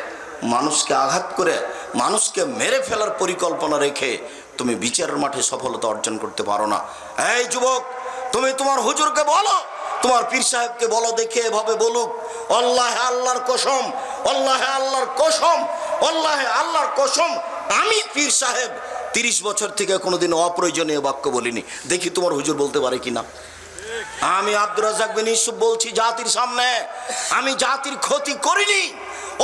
মানুষকে আঘাত করে, মানুষকে মেরে ফেলার পরিকল্পনা রেখে তুমি বিচারের মাঠে সফলতা অর্জন করতে পারো না। এই যুবক, তুমি তোমার হুজুরকে বলো, তোমার পীর সাহেবকে বলো, দেখে এভাবে বলুক, আল্লাহে আল্লাহর কসম, আল্লাহে আল্লাহর কসম, আল্লাহে আল্লাহর কসম, আমি পীর সাহেব 30 বছর থেকে কোনোদিন অপ্রয়োজনীয় বাক্য বলিনি। দেখি তোমার হুজুর বলতে পারে কিনা। আমি আব্দুর রাজ্জাক বিন ইউসুফ বলছি জাতির সামনে, আমি জাতির ক্ষতি করিনি।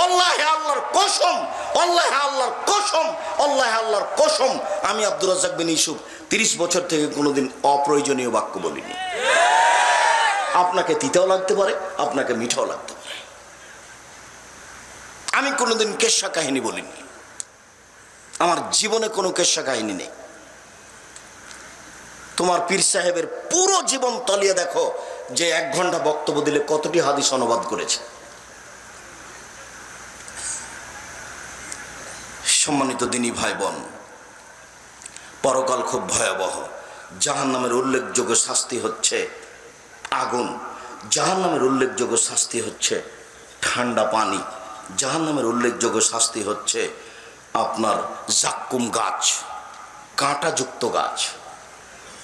আল্লাহে আল্লাহর কসম, আল্লাহে আল্লাহর কসম, আল্লাহে আল্লাহর কসম, আমি আব্দুর রাজ্জাক বিন ইউসুফ 30 বছর থেকে কোনোদিন অপ্রয়োজনীয় বাক্য বলিনি। আপনাকে তিতাও লাগতে পারে, আপনাকে মিঠাও লাগতে পারে। আমি কোনোদিন কেচ্ছা কাহিনী বলিনি, আমার জীবনে কোনো কেচ্ছা কাহিনী নেই। তোমার পীর সাহেবের পুরো জীবন তলিয়ে দেখো যে 1 ঘন্টা বক্তব্য দিলে কতটি হাদিস অনুবাদ করেছে। সম্মানিত দিনী ভাই বোন, পরকাল খুব ভয়াবহ। জাহান্নামের উল্লেখযোগ্য শাস্তি হচ্ছে আগুন, জাহান্নামের উল্লেখযোগ্য শাস্তি হচ্ছে ঠান্ডা পানি, জাহান্নামের উল্লেখযোগ্য শাস্তি হচ্ছে আপনার জাক্কুম গাছ, কাঁটাযুক্ত গাছ।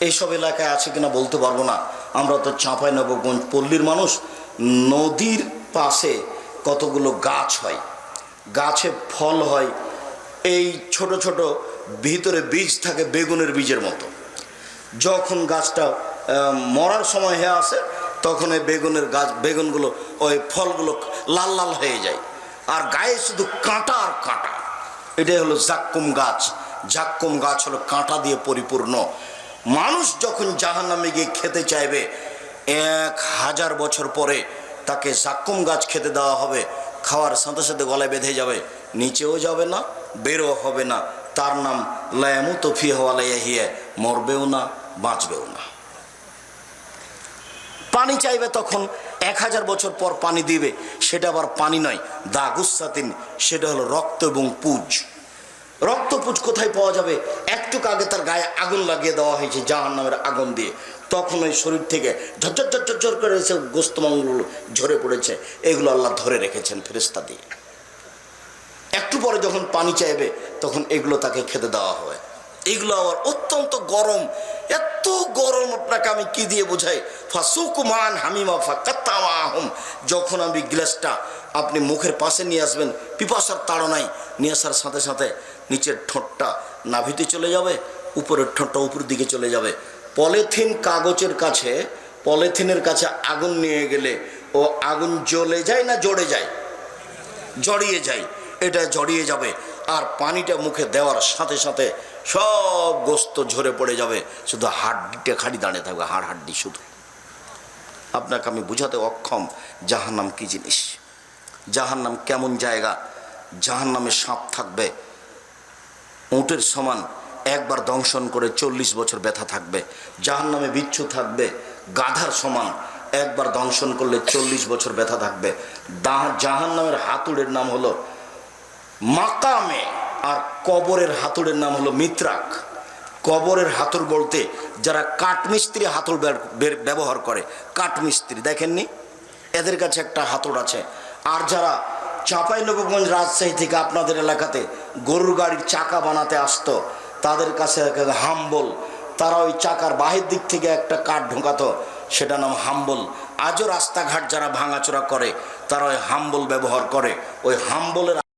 এইসব এলাকায় আছে কিনা বলতে পারবো না, আমরা তো চাঁপাইনবাবগঞ্জ পল্লীর মানুষ। নদীর পাশে কতগুলো গাছ হয়, গাছে ফল হয়, এই ছোট ছোট ভিতরে বীজ থাকে বেগুনের বীজের মতো। যখন গাছটা মরার সময় হয়ে আসে তখন এই বেগুনের গাছ, বেগুনগুলো, ওই ফলগুলো লাল লাল হয়ে যায়, আর গায়ে শুধু কাঁটা আর কাঁটা। এটাই হলো জাক্কুম গাছ। জাক্কুম গাছ হলো কাঁটা দিয়ে পরিপূর্ণ। মানুষ যখন জাহান্নামে গিয়ে খেতে চাইবে, 1000 বছর পরে তাকে জাক্কুম গাছ খেতে দেওয়া হবে। খাওয়ার সাথে সাথে গলায় বেঁধে যাবে, নিচেও যাবে না, বেরো হবে না। তার নাম লা ইয়ামুতু ফিহা ওয়া লা ইয়াহইয়া, মরবেও না, বাঁচবেও না। পানি চাইবে তখন 1000 বছর পর পানি দিবে, সেটা আবার পানি নয়, দাগুসাতিন, সেটা হলো রক্ত এবং পুজ। রক্তপুজ কোথায় পাওয়া যাবে? একটু আগে তার গায়ে আগুন লাগিয়ে দেওয়া হয়েছে জাহান্নামের আগুন দিয়ে, তখন ওই শরীর থেকে ঝরঝর ঝরঝর করে এসে গোস্তমাংসগুলো ঝরে পড়েছে। এগুলো আল্লাহ ধরে রেখেছেন ফেরেশতা দিয়ে। একটু পরে যখন পানি চাইবে তখন এগুলো তাকে খেতে দেওয়া হয়। এগুলো আবার অত্যন্ত গরম, এত গরম আপনাকে আমি কি দিয়ে বোঝাই। ফাসুকুমান হামিমা ফাকাত্তাওয়াহুম, যখন আমি গ্লাসটা আপনি মুখের পাশে নিয়ে আসবেন, পিপাসার তাড়নায় নিয়ে আসার সাথে সাথে নিচের ঠোঁটটা নাভিতে চলে যাবে, উপরের ঠোঁটটা উপর দিকে চলে যাবে। পলিথিন কাগজের কাছে, পলিথিনের কাছে আগুন নিয়ে গেলে ও আগুন জ্বলে যায় না জড়ে যায়? জড়িয়ে যায়। এটা জড়িয়ে যাবে, আর পানিটা মুখে দেওয়ার সাথে সাথে সব গোস্ত ঝরে পড়ে যাবে, শুধু হাড্ডিটা খালি দাঁড়িয়ে থাকবে, হাড্ডি শুধু। আপনাকে আমি বুঝাতে অক্ষম জাহান্নাম কি জিনিস, জাহান্নাম কেমন জায়গা। জাহান্নামে সাপ থাকবে উটের সমান, একবার দংশন করে 40 বছর ব্যথা থাকবে। জাহান্নামে বিচ্ছু থাকবে গাধার সমান, একবার দংশন করলে 40 বছর ব্যথা থাকবে। জাহান্নামের হাতুড়ের নাম হলো মাকামে, আর কবরের হাতুড়ের নাম হলো মিত্রাক। কবরের হাতুড় বলতে যারা কাঠমিস্ত্রি হাতুড় ব্যবহার করে, কাঠমিস্ত্রি দেখেননি, এদের কাছে একটা হাতুড় আছে। আর যারা চাঁপাইনবাবগঞ্জ রাজশাহী থেকে আপনাদের এলাকাতে গরুর গাড়ির চাকা বানাতে আসতো, তাদের কাছে হাম্বল, তারা ওই চাকার বাহির দিক থেকে একটা কাঠ ঢোকাতো, সেটা নাম হাম্বল। আজও রাস্তাঘাট যারা ভাঙাচোরা করে তারা ওই হাম্বল ব্যবহার করে। ওই হাম্বলের